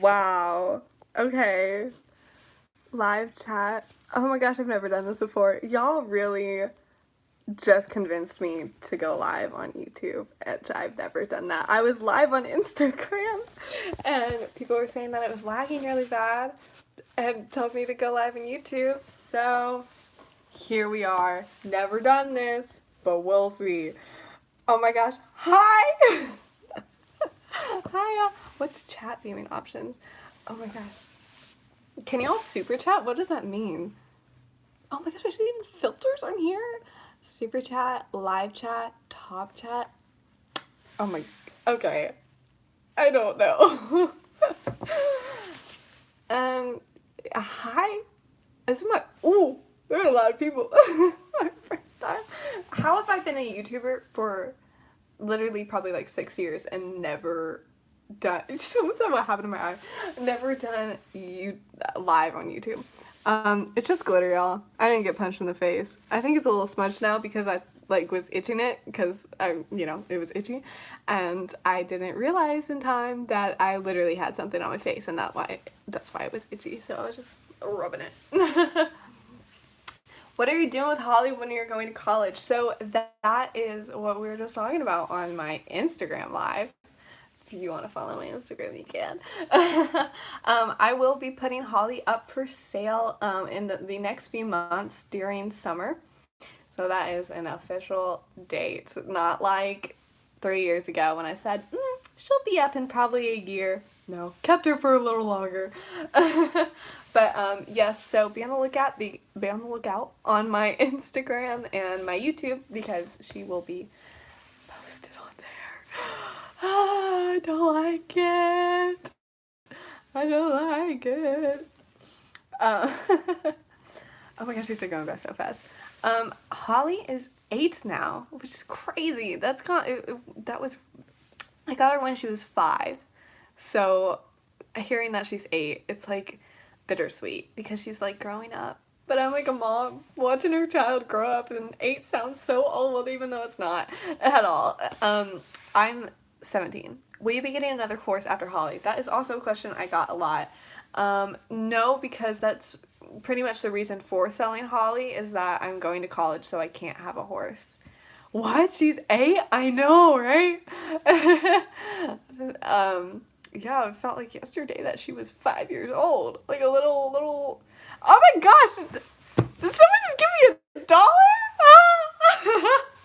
Wow. Okay. Live chat. Oh my gosh, I've never done this before. Y'all really just convinced me to go live on YouTube, which I've never done that. I was live on Instagram, and people were saying that it was lagging really bad, and told me to go live on YouTube, so here we are. Never done this, but we'll see. Oh my gosh. Hi! Hi, what's chat viewing options? Oh my gosh. Can y'all super chat? What does that mean? Oh my gosh, there's even filters on here? Super chat, live chat, top chat. Oh my, okay. I don't know. Hi. This is my, ooh, there are a lot of people. This is my first time. How have I been a YouTuber for literally probably like 6 years and never done, someone said what happened to my eye, never done live on YouTube. It's just glitter, y'all. I didn't get punched in the face. I think it's a little smudged now because I was itching it because it was itchy, and I didn't realize in time that I literally had something on my face, and that's why it was itchy. So I was just rubbing it. What are you doing with Holly when you're going to college? So that is what we were just talking about on my Instagram live. If you want to follow my Instagram, you can. I will be putting Holly up for sale in the next few months during summer. So that is an official date. Not like 3 years ago when I said, she'll be up in probably a year. No, kept her for a little longer. But yes, so be on the lookout on my Instagram and my YouTube because she will be posted on there. I don't like it. I don't like it. Oh my gosh, these are going by so fast. Holly is 8 now, which is crazy. I got her when she was 5. So hearing that she's 8, it's like bittersweet because she's like growing up. But I'm like a mom watching her child grow up, and 8 sounds so old even though it's not at all. I'm 17. Will you be getting another horse after Holly? That is also a question I got a lot. No, because that's pretty much the reason for selling Holly is that I'm going to college, so I can't have a horse. What? She's 8? I know, right? Yeah, it felt like yesterday that she was 5 years old. Like a little... Oh my gosh! Did someone just give me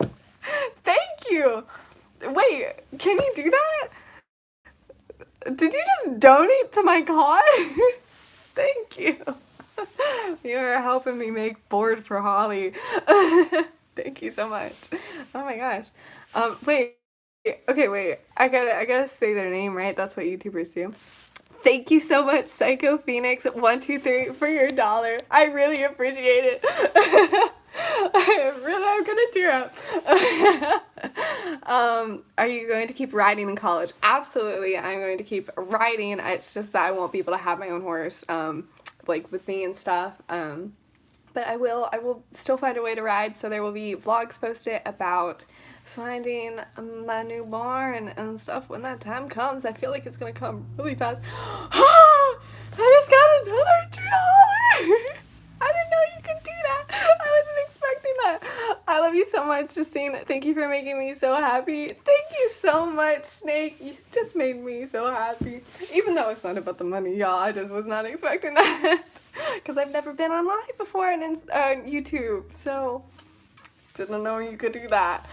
$1? Thank you! Wait, can you do that? Did you just donate to my cause? Thank you. You are helping me make board for Holly. Thank you so much. Oh my gosh. Wait. Okay, wait. I gotta say their name, right? That's what YouTubers do. Thank you so much, Psycho Phoenix 123 for your $1. I really appreciate it. I'm gonna tear up. Are you going to keep riding in college? Absolutely, I'm going to keep riding. It's just that I won't be able to have my own horse, like with me and stuff. But I will still find a way to ride. So there will be vlogs posted about finding my new barn and stuff when that time comes. I feel like it's gonna come really fast. I just got another $2. I didn't know you could do that. I wasn't expecting that. I love you so much, Justine. Thank you for making me so happy. Thank you so much, Snake. You just made me so happy. Even though it's not about the money, y'all. I just was not expecting that. Because I've never been on live before on YouTube. So, didn't know you could do that.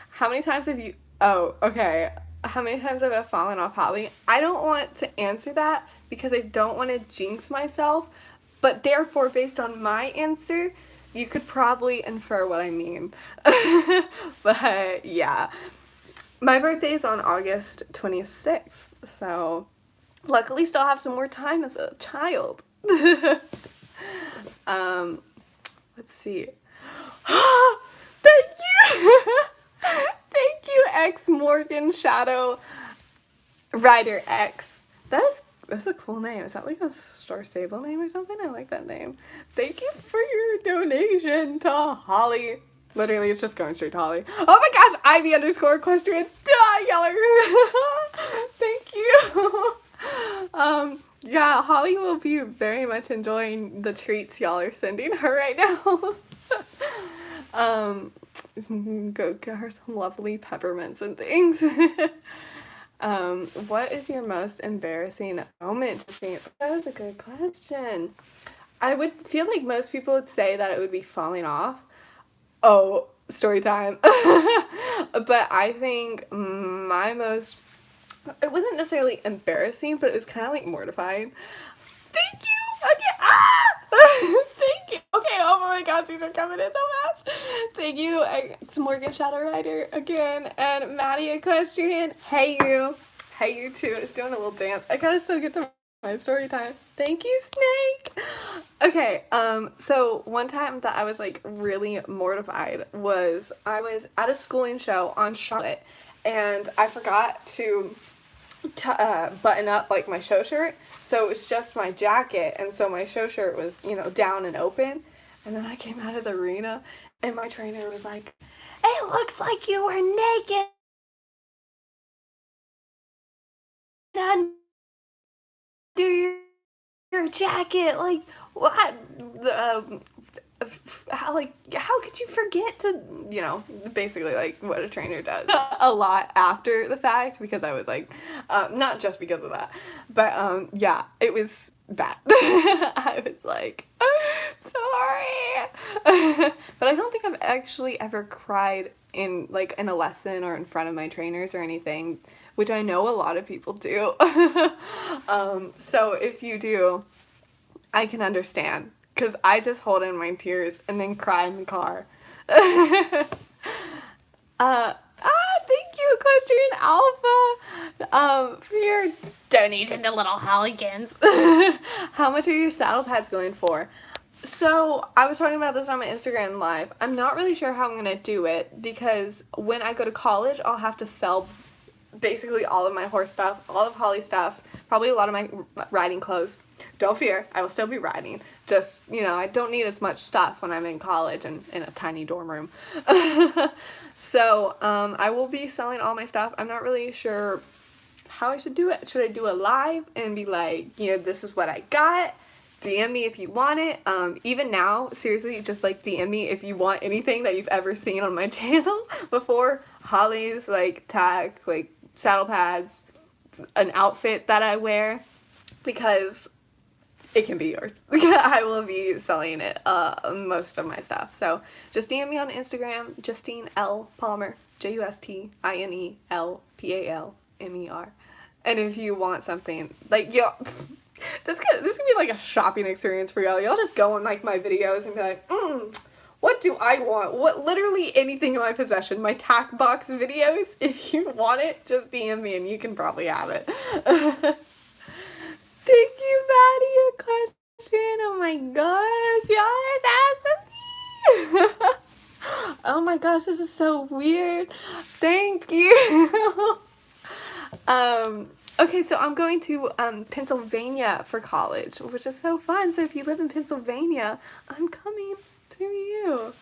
How many times have you... Oh, okay. How many times have I fallen off Holly? I don't want to answer that because I don't want to jinx myself. But therefore, based on my answer, you could probably infer what I mean. But yeah. My birthday is on August 26th. So luckily still have some more time as a child. Let's see. Thank you! Thank you, X Morgan Shadow Rider X. That's a cool name. Is that like a Star Stable name or something? I like that name. Thank you for your donation to Holly. Literally, it's just going straight to Holly. Oh my gosh, Ivy_Equestrian. Y'all are... Thank you. Yeah, Holly will be very much enjoying the treats y'all are sending her right now. Go get her some lovely peppermints and things. What is your most embarrassing moment? That was a good question. I would feel like most people would say that it would be falling off. Oh, story time. But I think my most, it wasn't necessarily embarrassing, but it was kind of like mortifying. Thank you. Okay. Ah! Thank you. Okay. Oh my God, these are coming in so fast. Thank you. It's Morgan Shadow Rider again, and Maddie Equestrian. Hey you. Hey you too. It's doing a little dance. I gotta still get to my story time. Thank you, Snake. Okay. So one time that I was like really mortified was I was at a schooling show on Charlotte, and I forgot to button up like my show shirt, so it was just my jacket, and so my show shirt was, you know, down and open, and then I came out of the arena and my trainer was like, "It looks like you were naked under your jacket, like what, how could you forget to," you know, basically like what a trainer does a lot after the fact, because I was like, not just because of that, but yeah, it was bad. I was like, sorry. But I don't think I've actually ever cried in a lesson or in front of my trainers or anything, which I know a lot of people do. So if you do, I can understand, because I just hold in my tears and then cry in the car. Thank you, Equestrian Alpha, for your donation to Little Hollikins. How much are your saddle pads going for? So, I was talking about this on my Instagram live. I'm not really sure how I'm going to do it, because when I go to college, I'll have to sell basically all of my horse stuff, all of Holly's stuff, probably a lot of my riding clothes. Don't fear, I will still be riding. Just, you know, I don't need as much stuff when I'm in college and in a tiny dorm room. So, I will be selling all my stuff. I'm not really sure how I should do it. Should I do a live and be like, you know, this is what I got? DM me if you want it. Even now, seriously, just like DM me if you want anything that you've ever seen on my channel before. Holly's, like, tack, like, saddle pads, an outfit that I wear, because it can be yours. I will be selling it, most of my stuff. So just DM me on Instagram, Justine L. Palmer, JUSTINELPALMER. And if you want something, like, yo, this could be like a shopping experience for y'all. Y'all just go on like my videos and be like, what do I want? What, literally anything in my possession. My tack box videos, if you want it, just DM me and you can probably have it. Thank you, Maddie, a question. Oh my gosh, y'all are so sweet. Oh my gosh, this is so weird. Thank you. Okay, so I'm going to Pennsylvania for college, which is so fun. So if you live in Pennsylvania, I'm coming to you.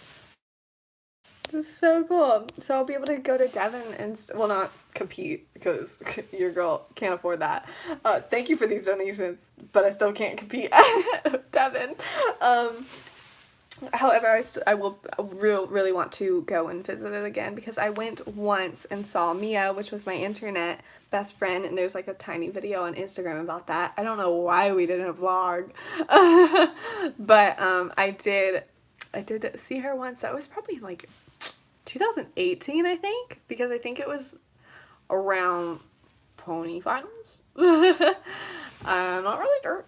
This is so cool. So I'll be able to go to Devon and, well, not compete, because your girl can't afford that. Thank you for these donations, but I still can't compete at Devon. However, I will really want to go and visit it again, because I went once and saw Mia, which was my internet best friend, and there's like a tiny video on Instagram about that. I don't know why we didn't vlog, but I did see her once. That was probably like 2018, I think, because I think it was around pony finals. I'm not really sure.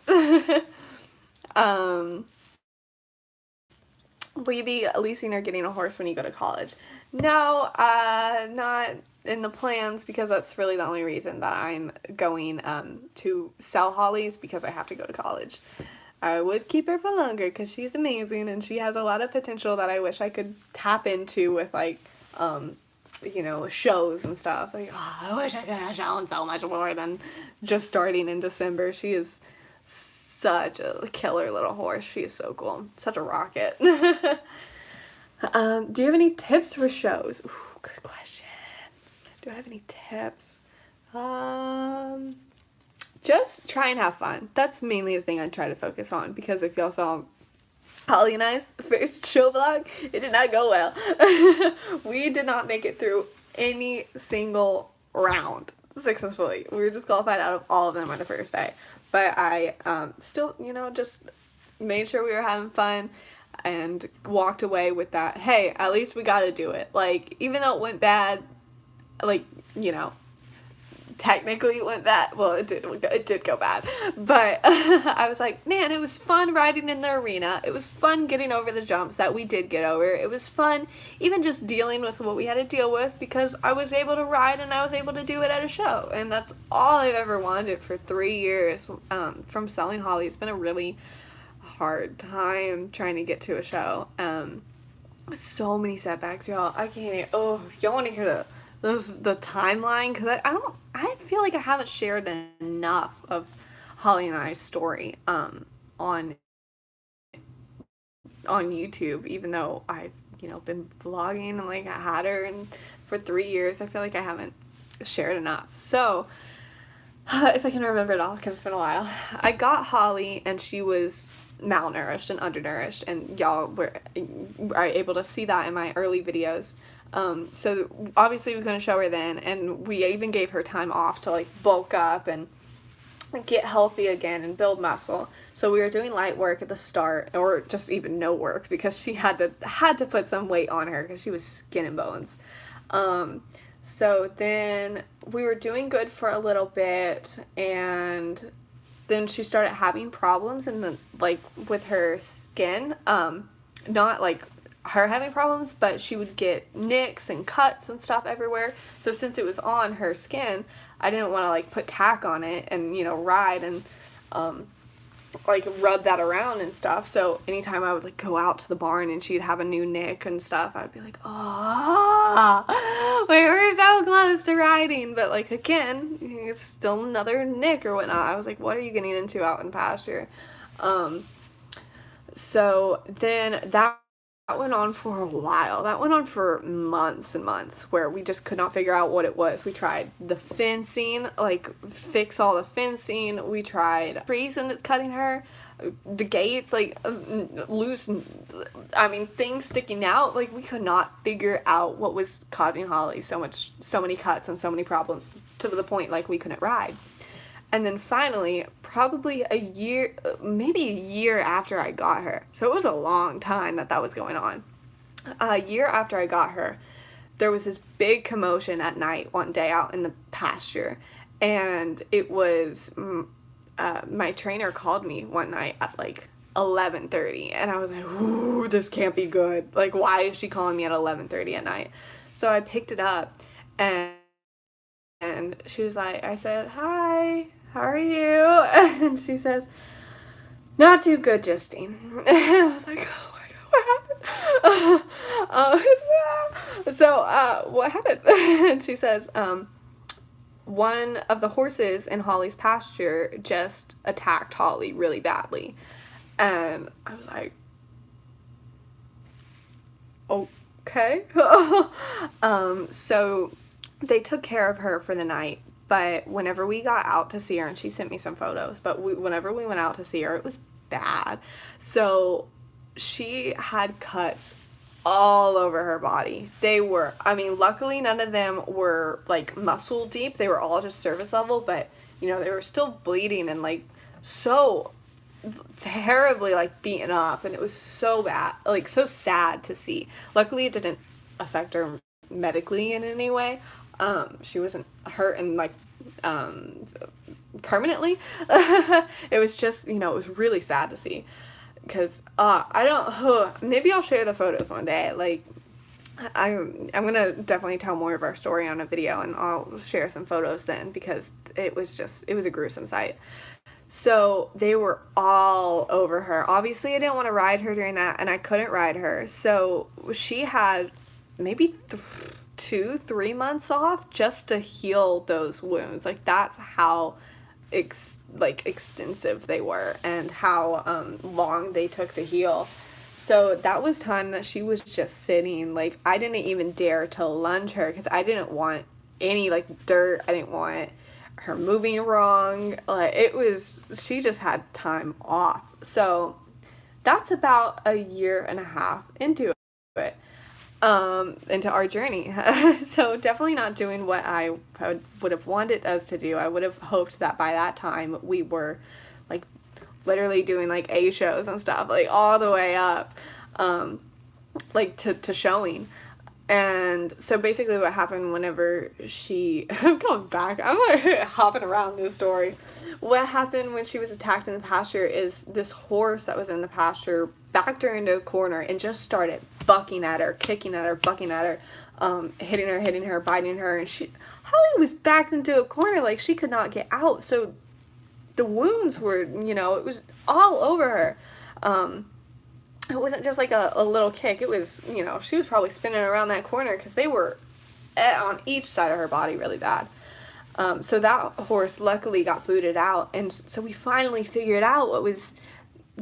Will you be leasing or getting a horse when you go to college? No, not in the plans, because that's really the only reason that I'm going to sell Holly's, because I have to go to college. I would keep her for longer because she's amazing and she has a lot of potential that I wish I could tap into with, like, you know, shows and stuff. Like, oh, I wish I could have shown so much more than just starting in December. She is such a killer little horse. She is so cool. Such a rocket. Do you have any tips for shows? Ooh, good question. Do I have any tips? just try and have fun. That's mainly the thing I try to focus on, because if y'all saw Holly and I's first show vlog, it did not go well. We did not make it through any single round successfully. We were disqualified out of all of them on the first day. But I still, you know, just made sure we were having fun and walked away with that, hey, at least we got to do it. Like, even though it went bad, like, you know, technically it went bad. Well, it did go bad. But I was like, man, it was fun riding in the arena. It was fun getting over the jumps that we did get over. It was fun even just dealing with what we had to deal with, because I was able to ride and I was able to do it at a show. And that's all I've ever wanted for 3 years from selling Holly. It's been a really hard time trying to get to a show. So many setbacks, y'all. I can't. Oh, y'all want to hear the timeline? Because I feel like I haven't shared enough of Holly and I's story on YouTube, even though I've, you know, been vlogging and like I had her and for 3 years. I feel like I haven't shared enough. So if I can remember it all, because it's been a while, I got Holly and she was malnourished and undernourished, and y'all are able to see that in my early videos. So obviously we couldn't show her then, and we even gave her time off to like bulk up and get healthy again and build muscle. So we were doing light work at the start, or just even no work, because she had to put some weight on her because she was skin and bones. So then we were doing good for a little bit, and then she started having problems in the, like, with her skin. Not like her having problems, but she would get nicks and cuts and stuff everywhere. So since it was on her skin, I didn't want to like put tack on it and, you know, ride and like rub that around and stuff. So anytime I would like go out to the barn and she'd have a new nick and stuff, I'd be like, oh, we were so close to riding, but like again, it's still another nick or whatnot. I was like, what are you getting into out in pasture? So then that went on for a while. That went on for months and months, where we just could not figure out what it was. We tried the fencing, like fix all the fencing. We tried trees and it's cutting her. The gates, like loose, I mean, things sticking out. Like we could not figure out what was causing Holly so many cuts and so many problems, to the point like we couldn't ride. And then finally, probably maybe a year after I got her, so it was a long time that was going on. A year after I got her, there was this big commotion at night one day out in the pasture. And it was, my trainer called me one night at like 11:30. And I was like, ooh, this can't be good. Like, why is she calling me at 11:30 at night? So I picked it up, and she was like, I said, hi, how are you? And she says, not too good, Justine. And I was like, oh my God, what happened? So what happened? And she says, one of the horses in Holly's pasture just attacked Holly really badly. And I was like, okay. So they took care of her for the night, but whenever we got out to see her, and she sent me some photos, but whenever we went out to see her, it was bad. So she had cuts all over her body. They were, I mean, luckily none of them were like muscle deep. They were all just surface level, but you know, they were still bleeding and like so terribly like beaten up, and it was so bad, like so sad to see. Luckily it didn't affect her medically in any way. She wasn't hurt and like permanently. It was just, you know, it was really sad to see, because maybe I'll share the photos one day. Like I'm gonna definitely tell more of our story on a video, and I'll share some photos then, because it was a gruesome sight. So they were all over her. Obviously I didn't want to ride her during that, and I couldn't ride her, so she had maybe 2-3 months off just to heal those wounds. Like that's how extensive they were, and how long they took to heal. So that was time that she was just sitting. Like I didn't even dare to lunge her, because I didn't want any like dirt. I didn't want her moving wrong. She just had time off. So that's about a year and a half into it, into our journey. So definitely not doing what I would have wanted us to do. I would have hoped that by that time we were like literally doing like A shows and stuff, like all the way up, like to showing. And so basically what happened whenever I'm going back, I'm like hopping around this story. What happened when she was attacked in the pasture is this horse that was in the pasture backed her into a corner and just started bucking at her, kicking at her, bucking at her, hitting her, biting her. And Holly was backed into a corner, like she could not get out. So the wounds were, it was all over her. It wasn't just like a little kick. It was, she was probably spinning around that corner because they were on each side of her body really bad. So that horse luckily got booted out. And so we finally figured out what was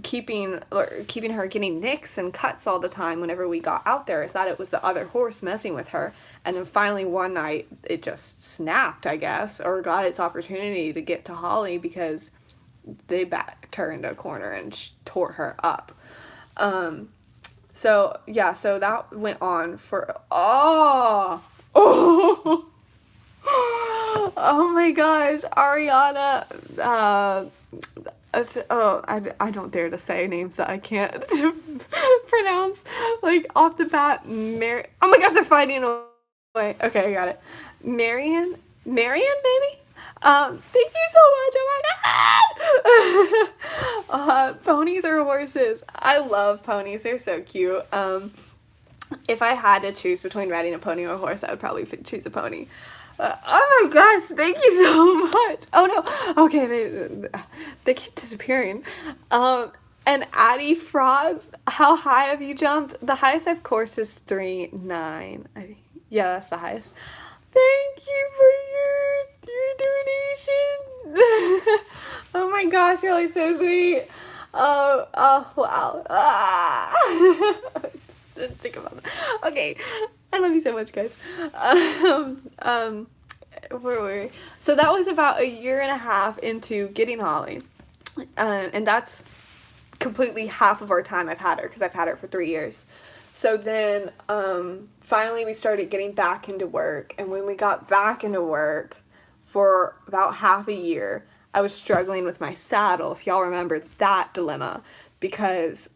keeping her getting nicks and cuts all the time whenever we got out there, is that it was the other horse messing with her. And then finally one night it just snapped, I guess, or got its opportunity to get to Holly because they backed her into a corner and tore her up. So that went on for, oh my gosh, Ariana, I don't dare to say names that I can't pronounce, like, off the bat. Oh my gosh, they're fighting away. Okay, I got it. Marion, maybe? Thank you so much. Oh my god. Ponies or horses? I love ponies. They're so cute. If I had to choose between riding a pony or a horse, I would probably choose a pony. Oh my gosh, thank you so much. Oh no. Okay, they keep disappearing. And Addie Frost, how high have you jumped? The highest, of course, is 3.9. Yeah, that's the highest. Thank you for your donation. Oh my gosh, you're like so sweet. Oh wow. Didn't think about that. Okay, I love you so much, guys. Where were we? So that was about a year and a half into getting Holly, and that's completely half of our time I've had her, because I've had her for 3 years. So then finally we started getting back into work, and when we got back into work for about half a year, I was struggling with my saddle, if y'all remember that dilemma, because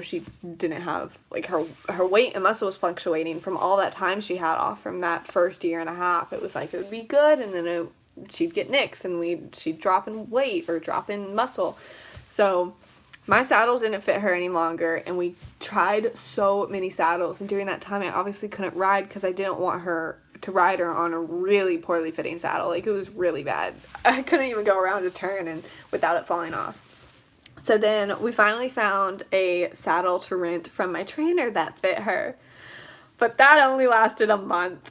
she didn't have, like, her weight and muscle was fluctuating from all that time she had off from that first year and a half. It was like it would be good, and then she'd get nicks, and she'd drop in weight or drop in muscle. So my saddles didn't fit her any longer, and we tried so many saddles, and during that time I obviously couldn't ride because I didn't want her to ride her on a really poorly fitting saddle. Like, it was really bad. I couldn't even go around a turn and without it falling off. So then we finally found a saddle to rent from my trainer that fit her. But that only lasted a month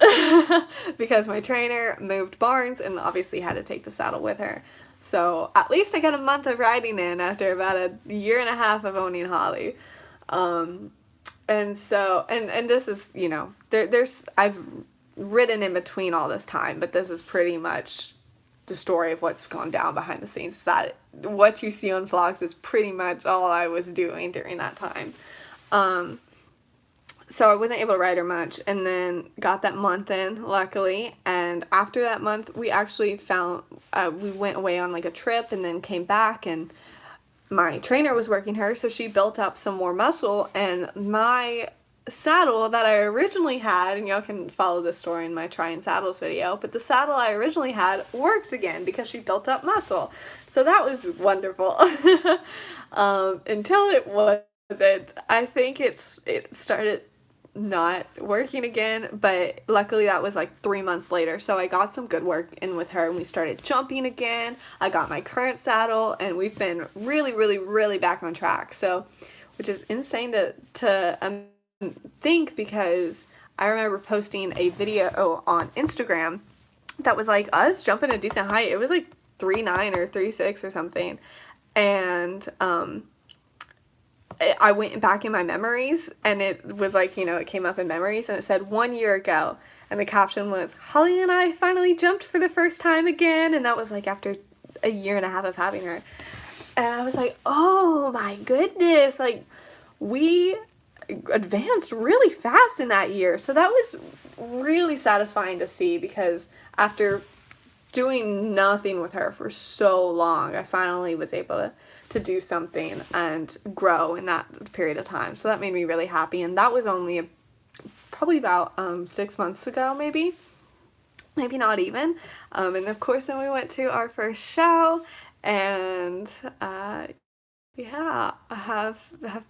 because my trainer moved barns and obviously had to take the saddle with her. So at least I got a month of riding in after about a year and a half of owning Holly. And so, and this is, I've ridden in between all this time, but this is pretty much the story of what's gone down behind the scenes. That what you see on vlogs is pretty much all I was doing during that time. So I wasn't able to ride her much, and then got that month in, luckily, and after that month, we actually we went away on, like, a trip, and then came back, and my trainer was working her, so she built up some more muscle, and my saddle that I originally had, and y'all can follow this story in my trying saddles video, but the saddle I originally had worked again because she built up muscle. So that was wonderful. Until it wasn't. I think it started not working again, but luckily that was like 3 months later. So I got some good work in with her, and we started jumping again. I got my current saddle, and we've been really, really, really back on track. So, which is insane to think, because I remember posting a video on Instagram that was like us jumping a decent height. It was like 3.9 or 3.6 or something, and I went back in my memories, and it was like, it came up in memories, and it said 1 year ago, and the caption was, Holly and I finally jumped for the first time again, and that was like after a year and a half of having her. And I was like, oh my goodness, like we advanced really fast in that year. So that was really satisfying to see, because after doing nothing with her for so long, I finally was able to do something and grow in that period of time. So that made me really happy, and that was only probably about 6 months ago, maybe not even. And of course then we went to our first show, and yeah, I have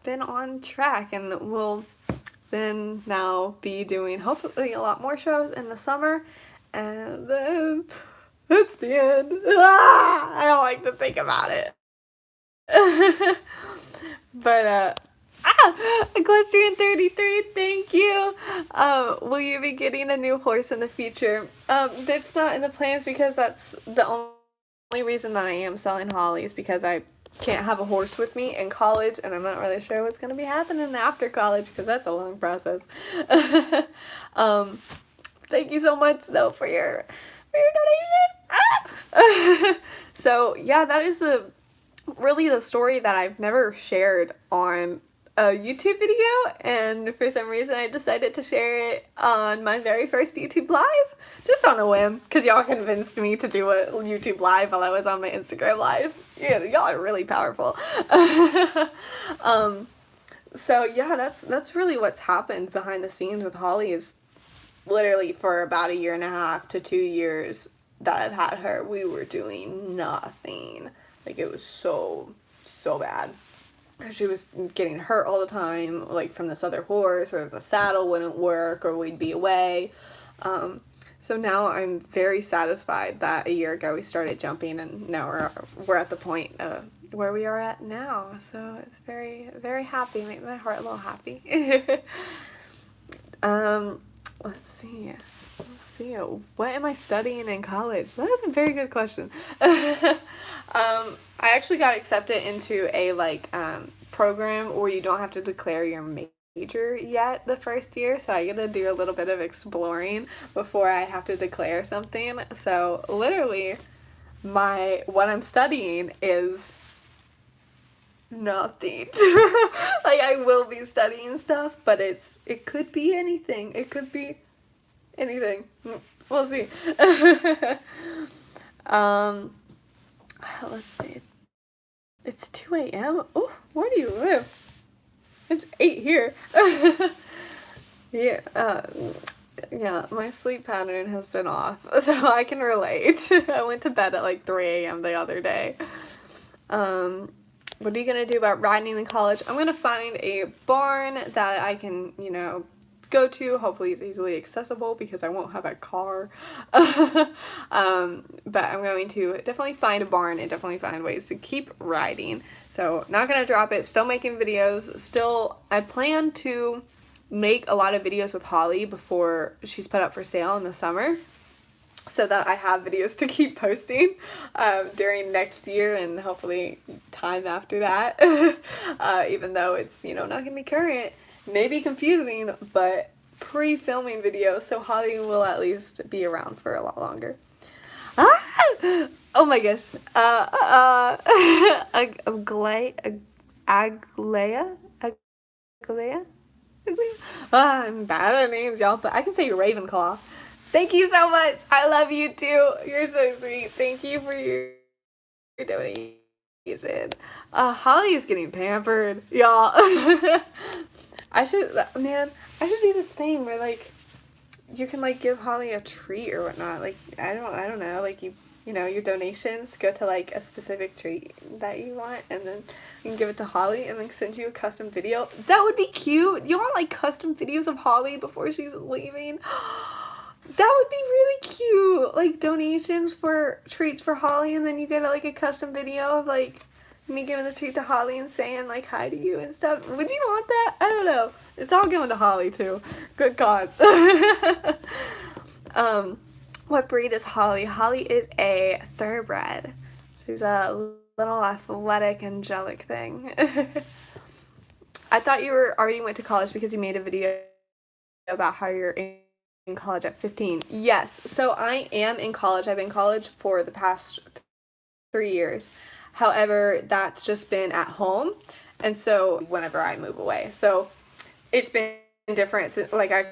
been on track, and will then now be doing hopefully a lot more shows in the summer, and then that's the end. I don't like to think about it. But Equestrian 33, thank you. Will you be getting a new horse in the future? That's not in the plans, because that's the only reason that I am selling Holly, is because I can't have a horse with me in college, and I'm not really sure what's going to be happening after college, because that's a long process. Thank you so much though for your donation. So yeah, that is really the story that I've never shared on a YouTube video, and for some reason I decided to share it on my very first YouTube live, just on a whim, because y'all convinced me to do a YouTube live while I was on my Instagram live. Yeah, y'all are really powerful. So yeah, that's really what's happened behind the scenes with Holly, is literally for about a year and a half to 2 years that I've had her, we were doing nothing. Like, it was so bad. She was getting hurt all the time, like from this other horse, or the saddle wouldn't work, or we'd be away. So now I'm very satisfied that a year ago we started jumping, and now we're at the point where we are at now. So it's very, very happy. Make my heart a little happy. Let's see. What am I studying in college? That is a very good question. I actually got accepted into a program where you don't have to declare your major yet the first year, so I get to do a little bit of exploring before I have to declare something. So literally what I'm studying is nothing. Like, I will be studying stuff, but it could be anything. It could be anything. We'll see. Let's see. It's 2 a.m. Oh, where do you live? It's 8 here. Yeah, my sleep pattern has been off, so I can relate. I went to bed at like 3 a.m. the other day. What are you gonna do about riding in college? I'm gonna find a barn that I can, go to. Hopefully it's easily accessible, because I won't have a car. But I'm going to definitely find a barn and definitely find ways to keep riding. So not gonna drop it. Still making videos. I plan to make a lot of videos with Holly before she's put up for sale in the summer, so that I have videos to keep posting during next year, and hopefully time after that. Even though it's, not going to be current. Maybe confusing, but pre-filming videos, so Holly will at least be around for a lot longer. Oh my gosh. Aglaya? I'm bad at names, y'all, but I can say Ravenclaw. Thank you so much. I love you too. You're so sweet. Thank you for your donation. Holly is getting pampered, y'all. I should do this thing where you can give Holly a treat or whatnot. I don't know, your donations go to a specific treat that you want, and then you can give it to Holly and send you a custom video. That would be cute. You want custom videos of Holly before she's leaving? That would be really cute. Donations for treats for Holly, and then you get a custom video of me giving the treat to Holly and saying hi to you and stuff. Would you want that? I don't know. It's all going to Holly too. Good cause. What breed is Holly? Holly is a thoroughbred. She's a little athletic, angelic thing. I thought you already went to college because you made a video about how you're in college at 15. Yes, so I am in college. I've been in college for the past 3 years. However, that's just been at home, and so whenever I move away. So it's been different. Like, I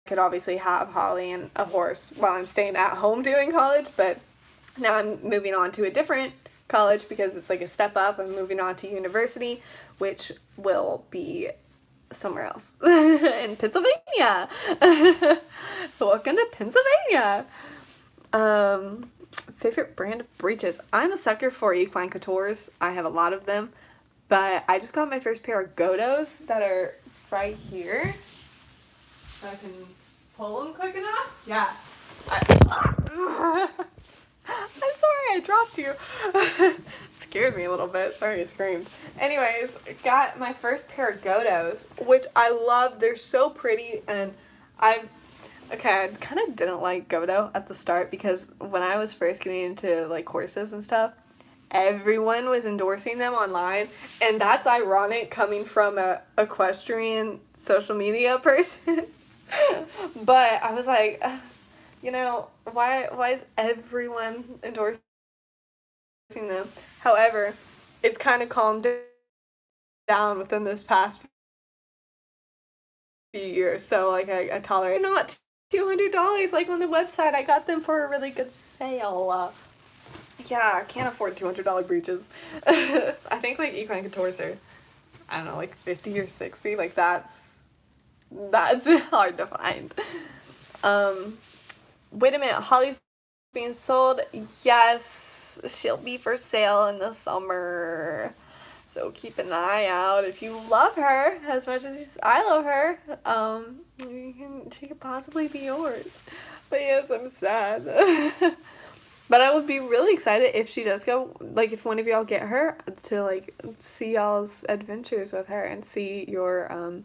could obviously have Holly and a horse while I'm staying at home doing college, but now I'm moving on to a different college because it's like a step up. I'm moving on to university, which will be somewhere else in Pennsylvania. Welcome to Pennsylvania. Favorite brand of breeches. I'm a sucker for equine couture. I have a lot of them, but I just got my first pair of Godos that are right here. So I can pull them quick enough. Yeah. I'm sorry I dropped you. Scared me a little bit. Sorry I screamed. Anyways, got my first pair of Godos, which I love. They're so pretty, and I kind of didn't like Godo at the start because when I was first getting into like horses and stuff, everyone was endorsing them online, and that's ironic coming from a equestrian social media person. But I was like, you know, why is everyone endorsing them? However, it's kind of calmed down within this past few years, so like I tolerate. Not $200 like on the website. I got them for a really good sale. Yeah, I can't afford $200 breeches. I think like equine coutures are, I don't know, like 50 or 60. Like that's hard to find. Wait a minute, Holly's being sold. Yes, she'll be for sale in the summer. So keep an eye out. If you love her as much as I love her, she could possibly be yours. But yes, I'm sad. But I would be really excited if she does go, like if one of y'all get her, to like see y'all's adventures with her and see your, I don't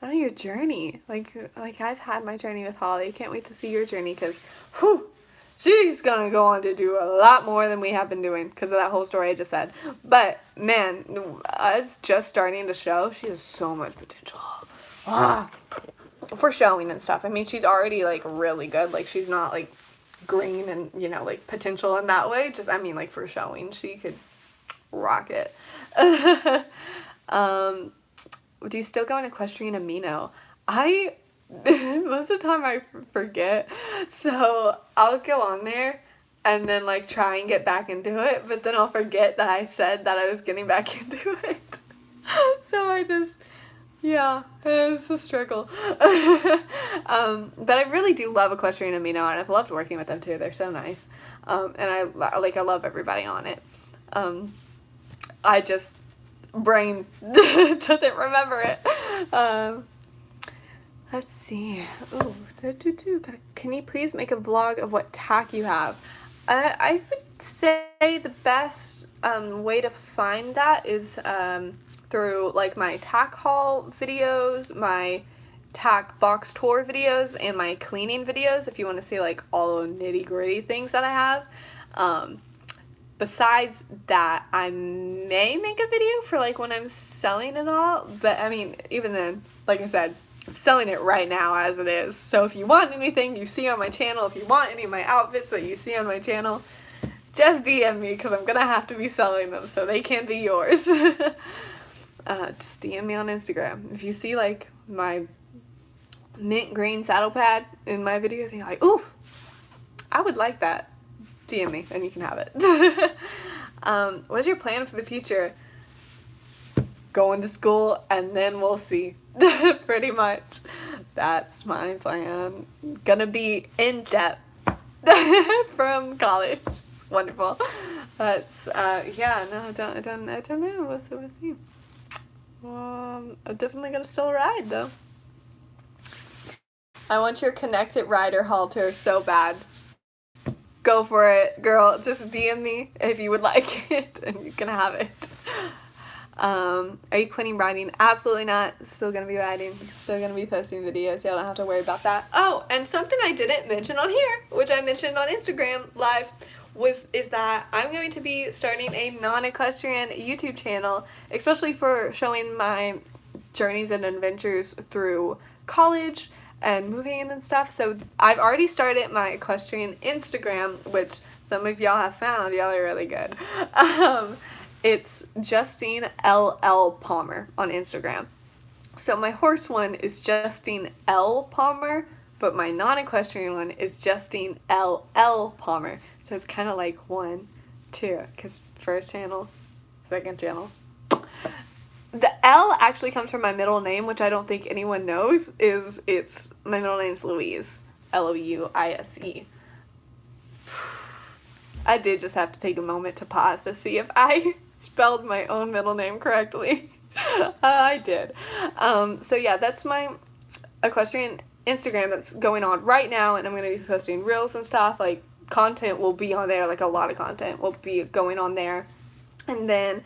know, your journey. Like I've had my journey with Holly. Can't wait to see your journey because, whew, she's gonna go on to do a lot more than we have been doing because of that whole story I just said. But man, us just starting to show, she has so much potential. For showing and stuff. I mean, she's already like really good. Like she's not like green and, you know, like potential in that way. Just, I mean, like for showing, she could rock it. Do you still go on Equestrian Amino? Most of the time I forget, so I'll go on there and then like try and get back into it, but then I'll forget that I said that I was getting back into it. So I just, yeah, it's a struggle. But I really do love Equestrian Amino, and I've loved working with them too. They're so nice, and I love everybody on it. I just brain doesn't remember it. Let's see. Ooh, can you please make a vlog of what tack you have? I would say the best way to find that is through like my tack haul videos, my tack box tour videos, and my cleaning videos if you want to see like all the nitty gritty things that I have. Besides that, I may make a video for like when I'm selling it all, but I mean, even then, like I said, I'm selling it right now as it is. So if you want anything you see on my channel, if you want any of my outfits that you see on my channel, just DM me because I'm going to have to be selling them so they can be yours. Just DM me on Instagram. If you see like my mint green saddle pad in my videos and you're like, ooh, I would like that, DM me and you can have it. What is your plan for the future? Going to school and then we'll see. Pretty much. That's my plan. Gonna be in debt from college. It's wonderful. That's yeah, no, I don't know. We'll see. I'm definitely gonna still ride though. I want your connected rider halter so bad. Go for it, girl. Just DM me if you would like it and you can have it. Are you quitting riding? Absolutely not. Still gonna be riding. Still gonna be posting videos. Y'all don't have to worry about that. Oh, and something I didn't mention on here, which I mentioned on Instagram Live, is that I'm going to be starting a non-equestrian YouTube channel, especially for showing my journeys and adventures through college, and moving and stuff. So I've already started my equestrian Instagram, which some of y'all have found. Y'all are really good. It's Justine LL Palmer on Instagram. So my horse one is Justine L. Palmer, but my non-equestrian one is Justine LL Palmer. So it's kind of like 1, 2, because first channel, second channel. The L actually comes from my middle name, which I don't think anyone knows. It's my middle name's Louise, Louise. I did just have to take a moment to pause to see if I spelled my own middle name correctly. I did. So yeah, that's my equestrian Instagram that's going on right now, and I'm going to be posting reels and stuff. Like, content will be on there, like a lot of content will be going on there. And then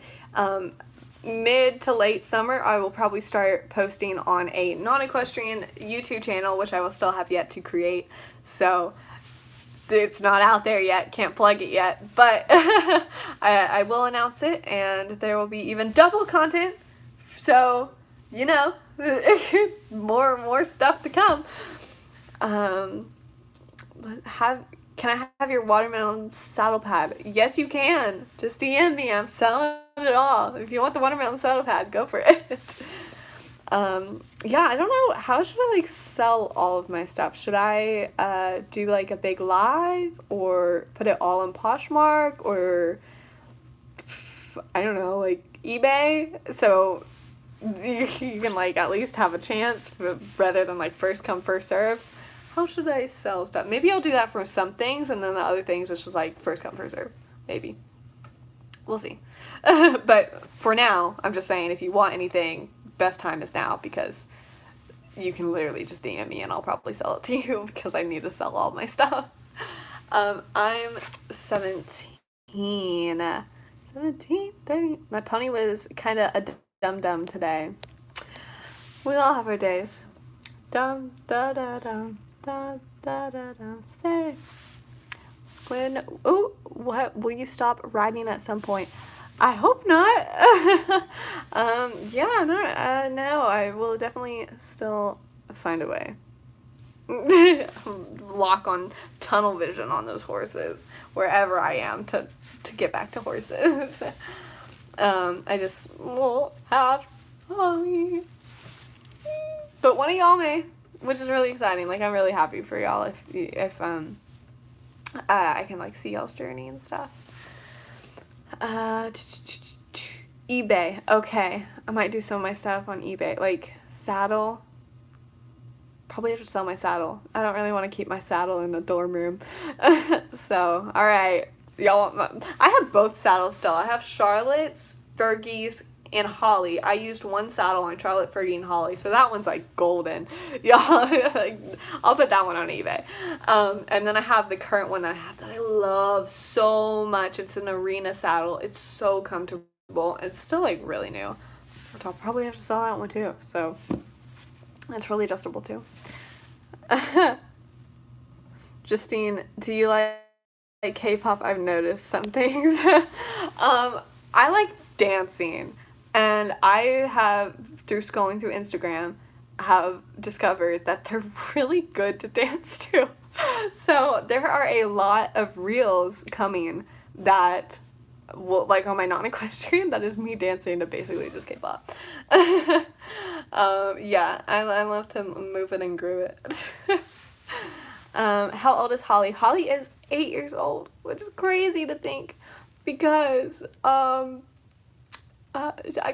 mid to late summer, I will probably start posting on a non-equestrian YouTube channel, which I will still have yet to create. So it's not out there yet, can't plug it yet, but I will announce it, and there will be even double content. So, you know, more stuff to come. Can I have your watermelon saddle pad? Yes, you can. Just DM me. I'm selling it all. If you want the watermelon saddle pad, go for it. Yeah, I don't know. How should I, like, sell all of my stuff? Should I do, like, a big live, or put it all on Poshmark, or I don't know, like, eBay? So you can, like, at least have a chance rather than, like, first come, first serve. How should I sell stuff? Maybe I'll do that for some things, and then the other things it's just, like, first come, first serve. Maybe. We'll see. But for now, I'm just saying, if you want anything, best time is now, because you can literally just DM me and I'll probably sell it to you, because I need to sell all my stuff. I'm 17, 30. My pony was kind of a dum-dum today. We all have our days. Dum da da dum da da da da. Say when. Oh, what? Will you stop riding at some point? I hope not. Yeah, no, I will definitely still find a way. Lock on tunnel vision on those horses wherever I am to get back to horses. I just won't have Holly. But one of y'all may, which is really exciting. Like, I'm really happy for y'all if I can, like, see y'all's journey and stuff. eBay. Okay, I might do some of my stuff on eBay. Like, saddle. Probably have to sell my saddle. I don't really want to keep my saddle in the dorm room. So, alright. Y'all want I have both saddles still. I have Charlotte's, Fergie's, and Holly. I used one saddle on Charlotte, Fergie, and Holly, so that one's, like, golden. Y'all, like, I'll put that one on eBay. And then I have the current one that I have that I love so much. It's an arena saddle. It's so comfortable. It's still, like, really new. Which I'll probably have to sell that one too. So it's really adjustable too. Justine, do you like K-pop? I've noticed some things. I like dancing. And I have, through scrolling through Instagram, have discovered that they're really good to dance to. So there are a lot of reels coming that will, like, on my non-equestrian, that is me dancing to basically just K-pop. Yeah, I love to move it and groove it. How old is Holly? Holly is 8 years old, which is crazy to think, because I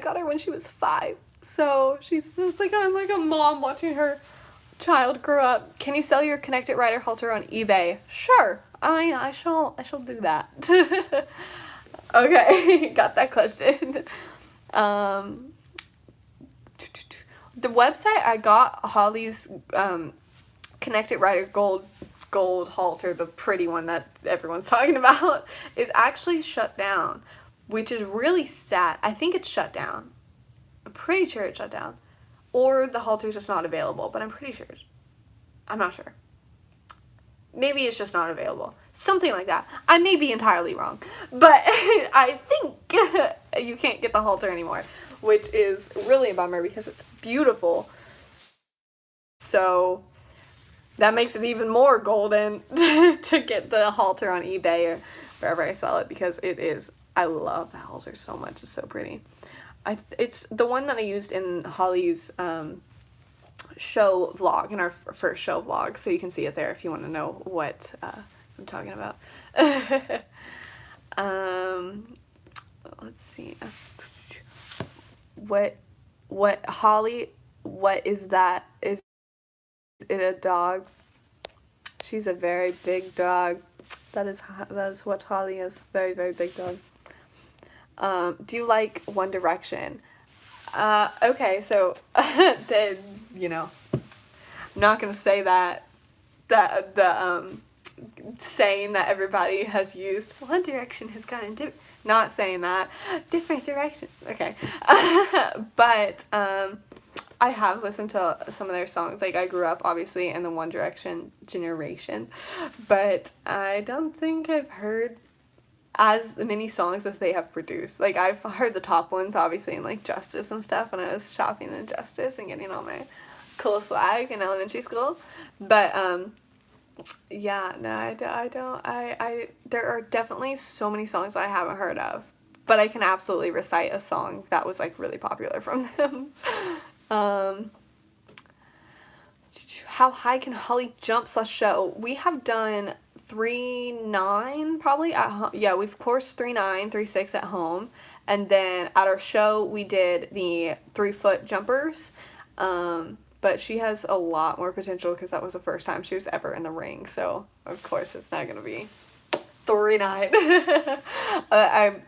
got her when she was 5, so it's like I'm like a mom watching her child grow up. Can you sell your connected rider halter on eBay? Sure. I shall do that. Okay, got that question. The website I got Holly's connected rider gold halter, the pretty one that everyone's talking about, is actually shut down, which is really sad. I think it's shut down. I'm pretty sure it's shut down. Or the halter's just not available, but I'm pretty sure. I'm not sure. Maybe it's just not available. Something like that. I may be entirely wrong. But I think you can't get the halter anymore, which is really a bummer because it's beautiful. So, that makes it even more golden to get the halter on eBay or wherever I sell it, because it is, I love the halter so much. It's so pretty. It's the one that I used in Holly's show vlog, in our first show vlog, so you can see it there if you want to know what I'm talking about. Let's see. What Holly, what is that? Is it a dog? She's a very big dog. That is what Holly is. Very, very big dog. Do you like One Direction? Okay, so then, you know, I'm not gonna say that saying that everybody has used, One Direction has gone in not saying that, different directions. Okay. But I have listened to some of their songs. Like, I grew up obviously in the One Direction generation, but I don't think I've heard as many songs as they have produced. Like, I've heard the top ones obviously in like Justice and stuff when I was shopping in Justice and getting all my cool swag in elementary school. But yeah, no, I don't, there are definitely so many songs that I haven't heard of, but I can absolutely recite a song that was like really popular from them. How high can Holly jump / show? We have done 3'9" probably at home. Yeah, we've coursed 3'9", 3'6" at home, and then at our show we did the 3-foot jumpers. But she has a lot more potential because that was the first time she was ever in the ring, so of course it's not gonna be 3'9". I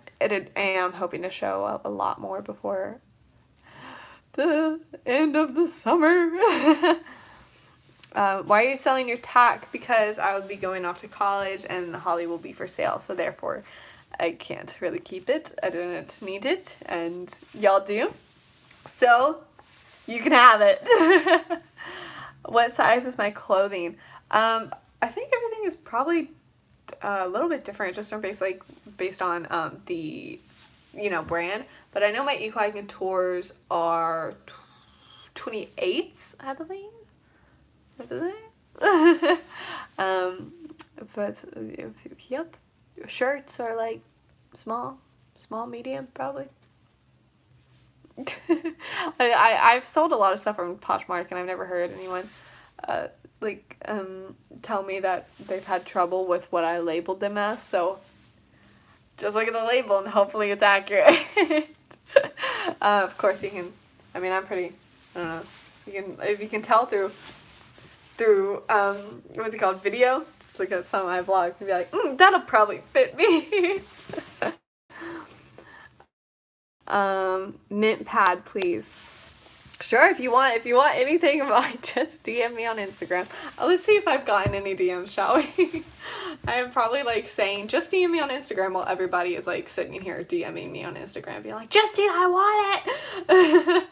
am hoping to show a lot more before the end of the summer. Why are you selling your tack? Because I will be going off to college and Holly will be for sale, so therefore I can't really keep it. I don't need it, and y'all do. So you can have it. What size is my clothing? I think everything is probably a little bit different, just based on the, you know, brand. But I know my Equine Contours are 28s, I believe. But yep, shirts are like small, medium, probably. I've sold a lot of stuff from Poshmark, and I've never heard anyone tell me that they've had trouble with what I labeled them as, so just look at the label and hopefully it's accurate. Of course you can, I mean, I'm pretty, I don't know, if you can tell through what's it called, video, just look at some of my vlogs and be like, that'll probably fit me. Mint pad, please. Sure, if you want anything about, just DM me on Instagram. Let's see if I've gotten any DMs, shall we? I am probably like saying, just DM me on Instagram, while everybody is like sitting here DMing me on Instagram, being like, Justine, I want it.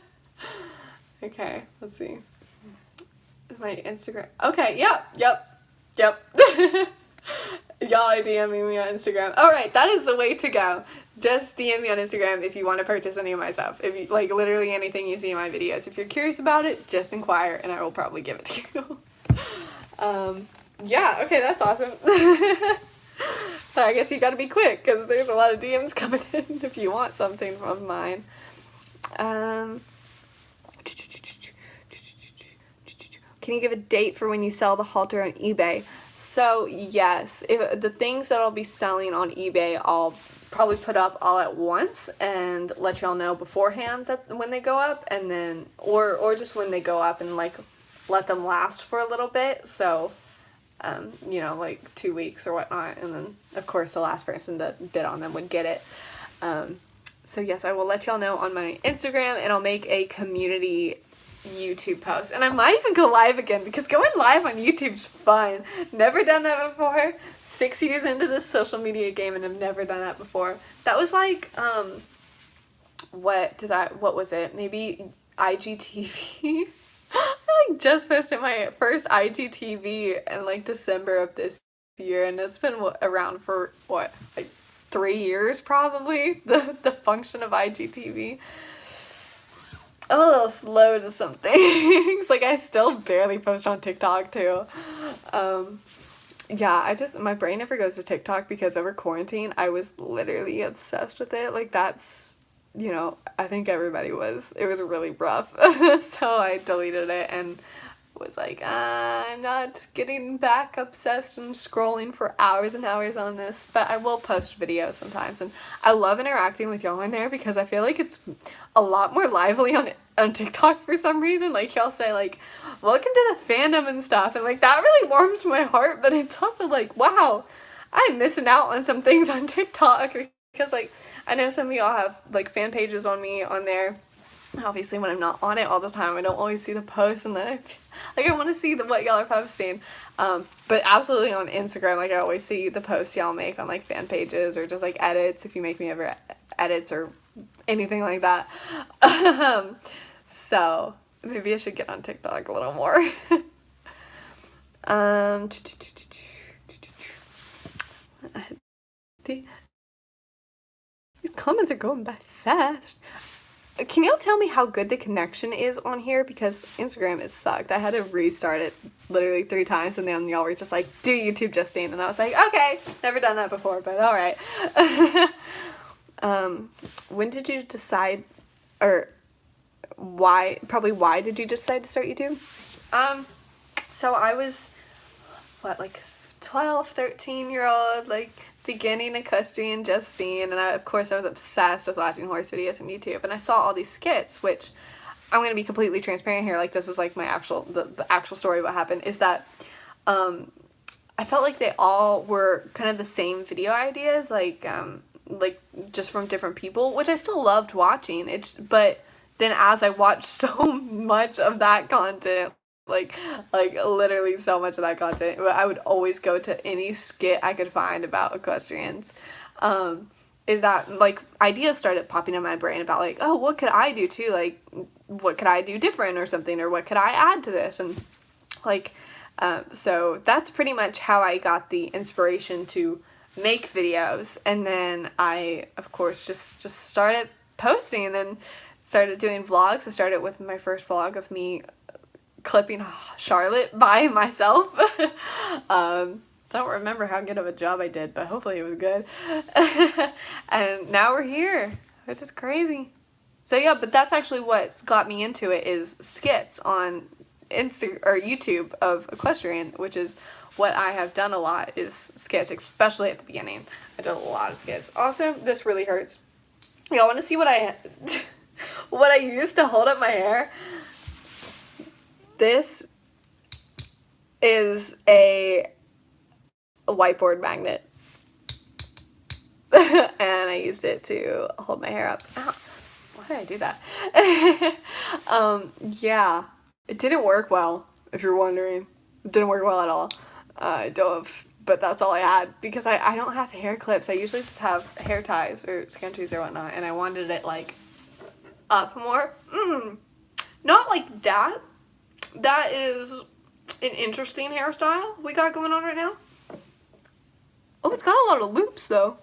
Okay, let's see. My Instagram. Okay, yep. Y'all are DMing me on Instagram. Alright, that is the way to go. Just DM me on Instagram if you want to purchase any of my stuff. If you like literally anything you see in my videos. If you're curious about it, just inquire and I will probably give it to you. Yeah, okay, that's awesome. I guess you gotta be quick because there's a lot of DMs coming in if you want something of mine. Can you give a date for when you sell the halter on eBay? So yes, if the things that I'll be selling on eBay, I'll probably put up all at once and let y'all know beforehand that when they go up, and then or just when they go up and like let them last for a little bit, so you know, like 2 weeks or whatnot, and then of course the last person to bid on them would get it. So yes, I will let y'all know on my Instagram, and I'll make a community YouTube post, and I might even go live again because going live on YouTube's fun. Never done that before. 6 years into this social media game and I've never done that before. That was like what was it? Maybe IGTV. I like just posted my first IGTV in like December of this year, and it's been around for what, like 3 years probably, the function of IGTV. I'm a little slow to some things. Like, I still barely post on TikTok, too. Yeah, my brain never goes to TikTok because over quarantine, I was literally obsessed with it. Like, that's, I think everybody was. It was really rough. So I deleted it and was like, I'm not getting back obsessed and scrolling for hours and hours on this, but I will post videos sometimes, and I love interacting with y'all in there because I feel like it's a lot more lively on TikTok for some reason. Like, y'all say, like, welcome to the fandom and stuff, and, like, that really warms my heart, but it's also like, wow, I'm missing out on some things on TikTok because, like, I know some of y'all have, like, fan pages on me on there. Obviously, when I'm not on it all the time, I don't always see the posts, and then I want to see what y'all are posting. But absolutely on Instagram, like, I always see the posts y'all make on, like, fan pages or just, like, edits, if you make me ever edits or anything like that. So maybe I should get on TikTok a little more. These comments are going by fast. Can y'all tell me how good the connection is on here? Because Instagram, it sucked. I had to restart it literally 3 times, and then y'all were just like, do YouTube, Justine. And I was like, okay, never done that before, but all right. When did you decide, or why did you decide to start YouTube? So I was, like 12, 13-year-old, like, beginning equestrian Justine, and of course I was obsessed with watching horse videos on YouTube, and I saw all these skits, which I'm going to be completely transparent here, like, this is like my the actual story of what happened, is that I felt like they all were kind of the same video ideas, like just from different people, which I still loved watching. But then as I watched so much of that content, like literally so much of that content, I would always go to any skit I could find about equestrians. Is that, like, ideas started popping in my brain about, like, oh, what could I do too? Like, what could I do different or something? Or what could I add to this? And, like, so that's pretty much how I got the inspiration to make videos. And then I, of course, just started posting and then started doing vlogs. I started with my first vlog of me clipping Charlotte by myself. Don't remember how good of a job I did, but hopefully it was good. And now we're here, which is crazy. So yeah, but that's actually what got me into it, is skits on YouTube of equestrian, which is what I have done a lot, is skits, especially at the beginning. I did a lot of skits. Also, this really hurts. Y'all want to see what what I used to hold up my hair? This is a whiteboard magnet. And I used it to hold my hair up. Ow. Why did I do that? Yeah. It didn't work well, if you're wondering. It didn't work well at all. I don't, but that's all I had, because I don't have hair clips. I usually just have hair ties or scrunchies or whatnot, and I wanted it, like, up more. Not like that. That is an interesting hairstyle we got going on right now. Oh, it's got a lot of loops, though.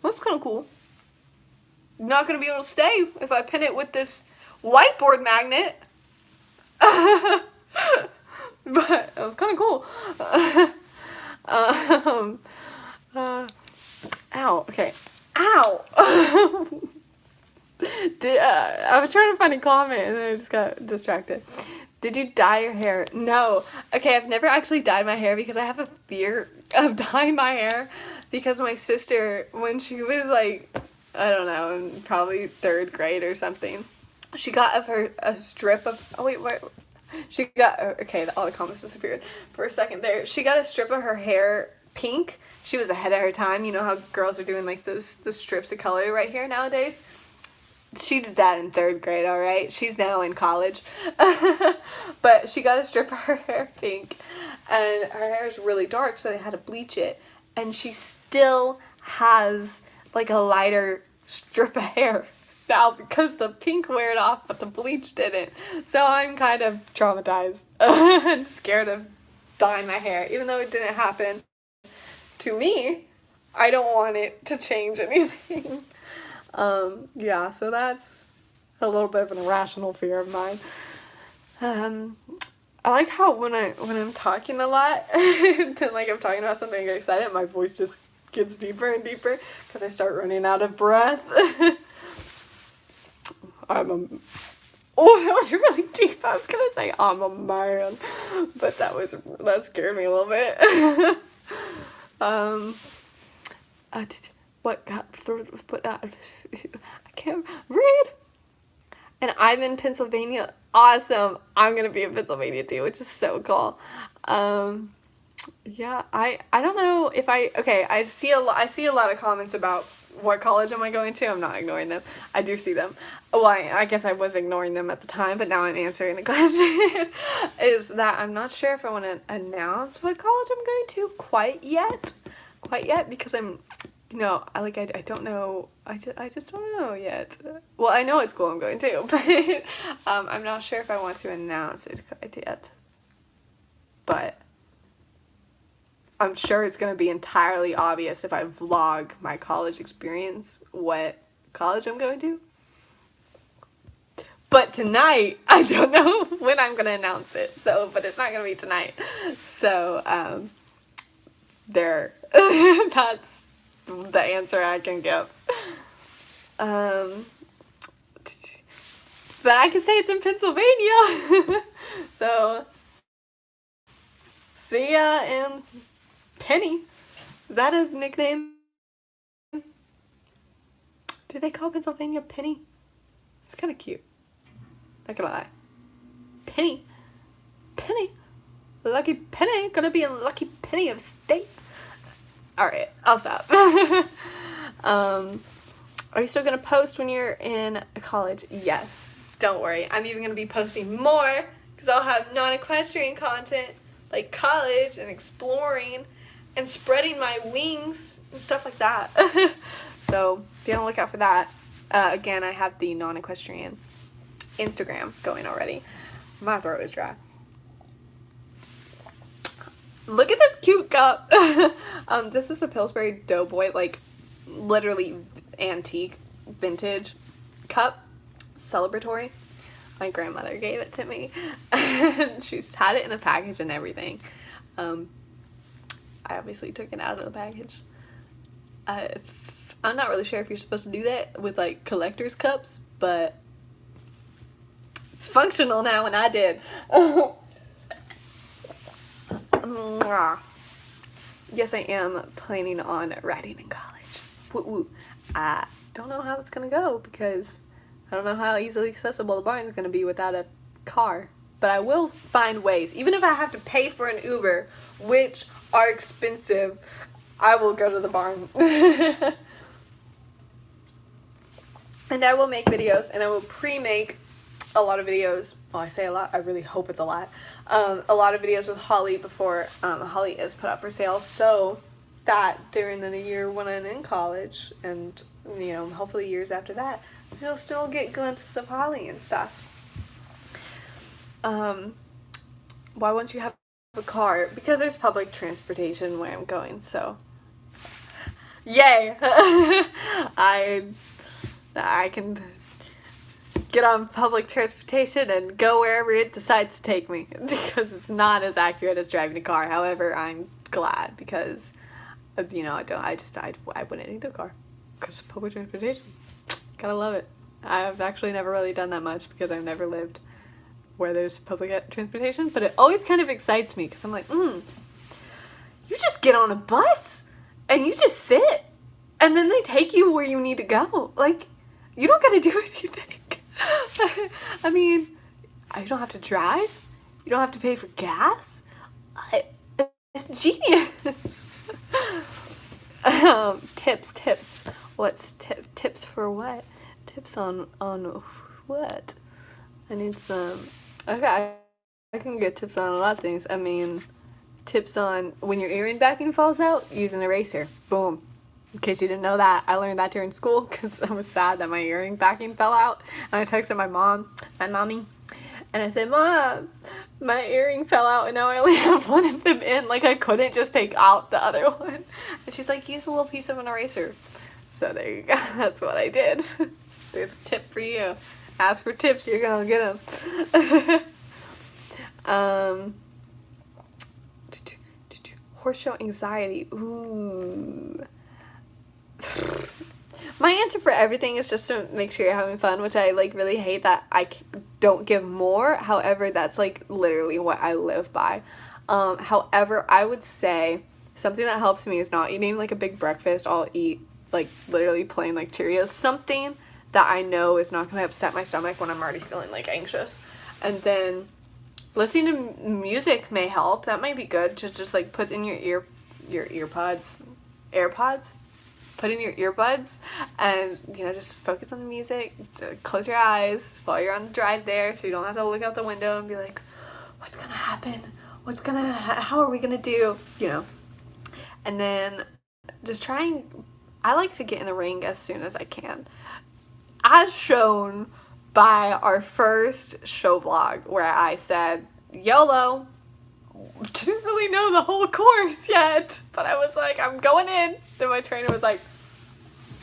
That's kind of cool. Not going to be able to stay if I pin it with this whiteboard magnet. But it was kind of cool. Ow. Okay. Ow. I was trying to find a comment and then I just got distracted. Did you dye your hair? No. Okay, I've never actually dyed my hair because I have a fear of dyeing my hair, because my sister, when she was, like, I don't know, in probably 3rd grade or something, she got a strip of, oh wait, she got, okay, all the comments disappeared for a second there. She got a strip of her hair pink. She was ahead of her time. You know how girls are doing, like, those strips of color right here nowadays? She did that in 3rd grade, alright? She's now in college. But she got a strip of her hair pink, and her hair is really dark, so they had to bleach it. And she still has, like, a lighter strip of hair now because the pink wore it off, but the bleach didn't. So I'm kind of traumatized and scared of dyeing my hair. Even though it didn't happen to me, I don't want it to change anything. Yeah, so that's a little bit of an irrational fear of mine. I like how when I'm talking a lot, then like I'm talking about something, I get excited, my voice just gets deeper and deeper because I start running out of breath. Oh, that was really deep. I was gonna say I'm a man, but that scared me a little bit. I can't read. And I'm in Pennsylvania. Awesome. I'm gonna be in Pennsylvania too, which is so cool. Yeah, I don't know if I see a lot of comments about what college am I going to. I'm not ignoring them. I do see them. Well, I guess I was ignoring them at the time, but now I'm answering the question. Is that I'm not sure if I want to announce what college I'm going to quite yet, because I'm, I don't know. I just don't know yet. Well, I know what school I'm going to, but I'm not sure if I want to announce it quite yet. But I'm sure it's going to be entirely obvious if I vlog my college experience, what college I'm going to. But tonight, I don't know when I'm going to announce it. But it's not going to be tonight. So, that's the answer I can give. But I can say it's in Pennsylvania. So, see ya in Penny. Is that a nickname? Do they call Pennsylvania Penny? It's kind of cute. Not gonna lie. Penny. Lucky Penny. Gonna be a lucky penny of state. Alright, I'll stop. Are you still gonna post when you're in college? Yes. Don't worry. I'm even gonna be posting more because I'll have non-equestrian content like college and exploring and spreading my wings and stuff like that. So be on the lookout for that. Again, I have the non-equestrian Instagram going already. My throat is dry. Look at this cute cup. This is a Pillsbury Doughboy, like literally antique vintage cup, celebratory. My grandmother gave it to me. She's had it in a package and everything. I obviously took it out of the package. I'm not really sure if you're supposed to do that with like collector's cups, but it's functional now and I did. Yes, I am planning on riding in college. Woo woo. I don't know how it's gonna go because I don't know how easily accessible the barn is gonna be without a car. But I will find ways. Even if I have to pay for an Uber, which are expensive, I will go to the barn. And I will make videos, and I will pre-make a lot of videos. Well, I say a lot, I really hope it's a lot. A lot of videos with Holly before Holly is put up for sale, so that during the year when I'm in college, and hopefully years after that, you'll still get glimpses of Holly and stuff. Why won't you have a car? Because there's public transportation where I'm going, so yay. I can get on public transportation and go wherever it decides to take me because it's not as accurate as driving a car. However, I'm glad because I wouldn't need a car because public transportation, gotta love it. I've actually never really done that much because I've never lived where there's public transportation, but it always kind of excites me because I'm like, you just get on a bus and you just sit and then they take you where you need to go. Like, you don't gotta do anything. I mean, you don't have to drive. You don't have to pay for gas. It's genius. Tips. What's tips for what? Tips on what? I need some. Okay, I can get tips on a lot of things. I mean, tips on when your earring backing falls out, use an eraser. Boom. In case you didn't know that, I learned that during school because I was sad that my earring backing fell out. And I texted my mommy, and I said, Mom, my earring fell out and now I only have one of them in. Like, I couldn't just take out the other one. And she's like, use a little piece of an eraser. So there you go. That's what I did. There's a tip for you. Ask for tips, you're gonna get them. Horse show anxiety. Ooh. My answer for everything is just to make sure you're having fun, which I like really hate that I don't give more. However, that's like literally what I live by. However, I would say something that helps me is not eating like a big breakfast. I'll eat like literally plain like Cheerios, something that I know is not going to upset my stomach when I'm already feeling like anxious. And then listening to music may help. That might be good to just like put in your AirPods, put in your earbuds, and you know, just focus on the music. Close your eyes while you're on the drive there, so you don't have to look out the window and be like, what's gonna happen? How are we gonna do? You know. And then just I like to get in the ring as soon as I can, as shown by our first show vlog where I said YOLO. Didn't really know the whole course yet, but I was like, I'm going in. Then my trainer was like,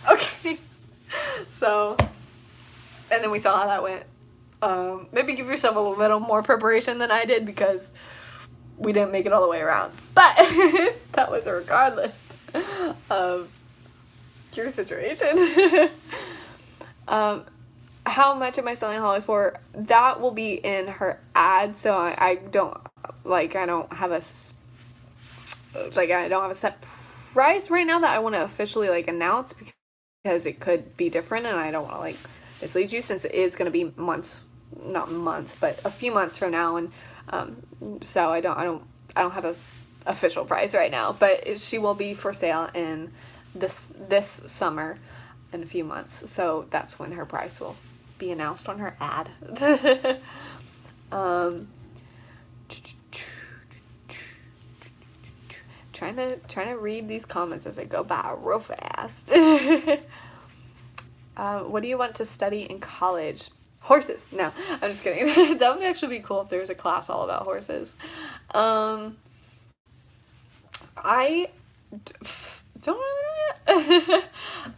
okay. So, and then we saw how that went. Maybe give yourself a little more preparation than I did, because we didn't make it all the way around. But that was regardless of your situation. How much am I selling Holly for? That will be in her ad, so I don't have a set price right now that I want to officially like announce, because it could be different, and I don't want to like mislead you, since it is going to be not months, but a few months from now, and so I don't have a official price right now, but she will be for sale in this summer in a few months, so that's when her price will be announced on her ad. Trying to read these comments as I go by real fast. What do you want to study in college? Horses. No, I'm just kidding. That would actually be cool if there was a class all about horses. I don't really know yet.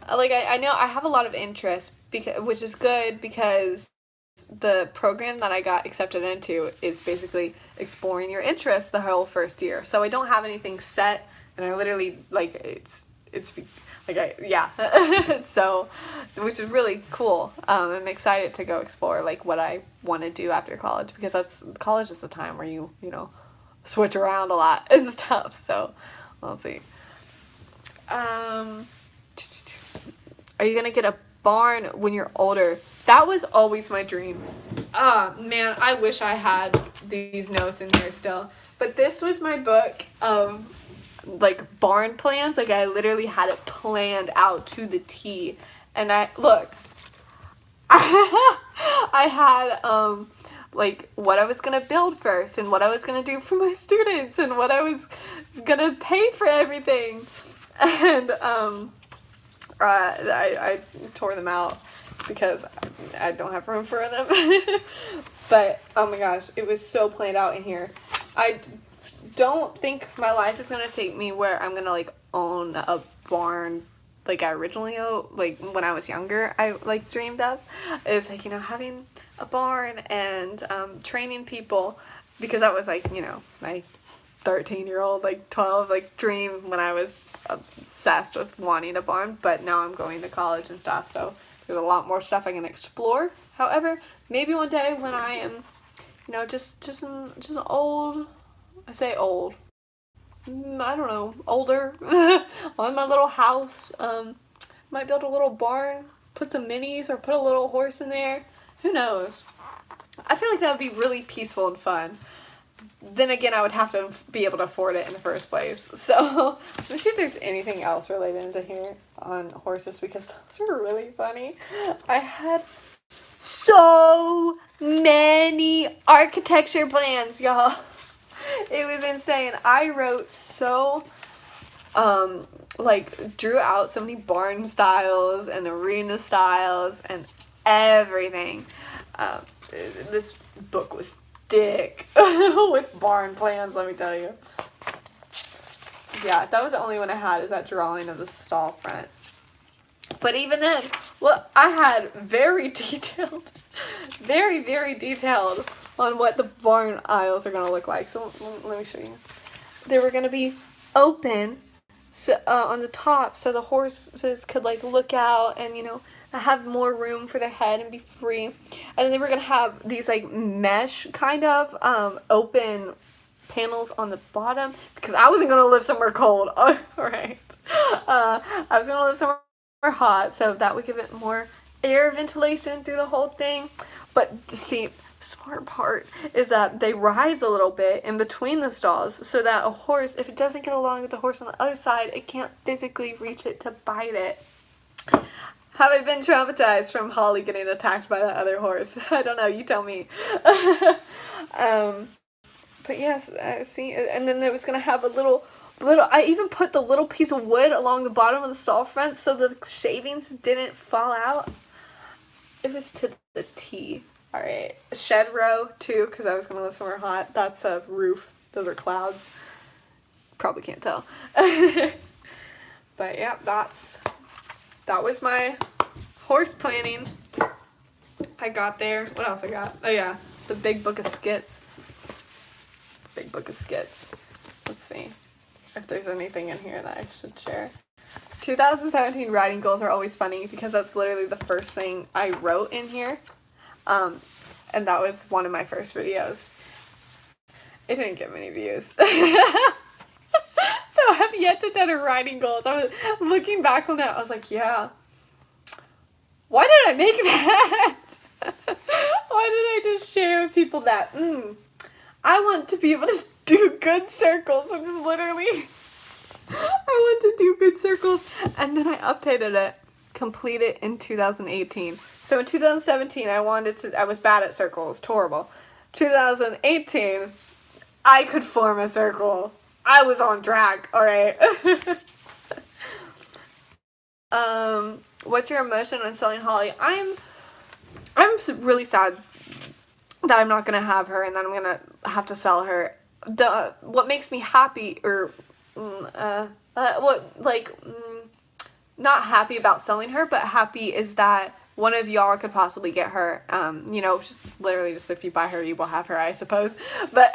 Like, I know I have a lot of interest, which is good, because the program that I got accepted into is basically exploring your interests the whole first year. So I don't have anything set, and I literally, like, it's like, so, which is really cool. I'm excited to go explore, like, what I want to do after college, because college is the time where you know, switch around a lot and stuff, so we'll see. Are you gonna get a barn when you're older? That was always my dream. Man, I wish I had these notes in here still. But this was my book of like barn plans. Like, I literally had it planned out to the T. And I had like what I was gonna build first, and what I was gonna do for my students, and what I was gonna pay for everything. And I tore them out because I don't have room for them. But oh my gosh, it was so planned out in here. I don't think my life is gonna take me where I'm gonna like own a barn like I originally like when I was younger I like dreamed of. Is like, you know, having a barn and training people, because that was like, you know, my 13-year-old, like 12, like dream when I was obsessed with wanting a barn. But now I'm going to college and stuff, so there's a lot more stuff I can explore. However, maybe one day when I am, you know, just old, I say old, I don't know, older, on my little house, might build a little barn, put some minis, or put a little horse in there. Who knows? I feel like that would be really peaceful and fun. Then again, I would have to be able to afford it in the first place. So, let's see if there's anything else related to here on horses, because those were really funny. I had so many architecture plans, y'all. It was insane. I wrote like, drew out so many barn styles and arena styles and everything. This book was thick with barn plans, let me tell you. Yeah, that was the only one I had, is that drawing of the stall front. But even then, well, I had very detailed Very, very detailed on what the barn aisles are going to look like. So let me show you. They were going to be open, so on the top, so the horses could like look out and, you know, have more room for their head and be free. And then they were going to have these like mesh kind of open panels on the bottom, because I wasn't going to live somewhere cold. All right. I was going to live somewhere hot, so that would give it more air ventilation through the whole thing. But see, the smart part is that they rise a little bit in between the stalls, so that a horse, if it doesn't get along with the horse on the other side, it can't physically reach it to bite it. Have I been traumatized from Holly getting attacked by that other horse? I don't know, you tell me. But yes, see, and then there was going to have a little, I even put the little piece of wood along the bottom of the stall front so the shavings didn't fall out. It was to the T. All right, shed row too, because I was going to live somewhere hot. That's a roof. Those are clouds. Probably can't tell. But yeah, that was my horse planning. I got there. What else I got? Oh yeah, the big book of skits. Big book of skits. Let's see if there's anything in here that I should share. 2017 writing goals are always funny because that's literally the first thing I wrote in here. And that was one of my first videos. It didn't get many views. So I have yet to do writing goals. I was looking back on that. I was like, yeah. Why did I make that? Why did I just share with people that? I want to be able to do good circles, which is literally, I want to do good circles. And then I updated it, complete it in 2018. So in 2017, I was bad at circles, horrible. 2018, I could form a circle. I was on track, all right. What's your emotion on selling Holly? I'm really sad that I'm not gonna have her and that I'm gonna have to sell her. What makes me happy, or not happy about selling her, but happy is that one of y'all could possibly get her. You know, just literally just if you buy her, you will have her, I suppose. But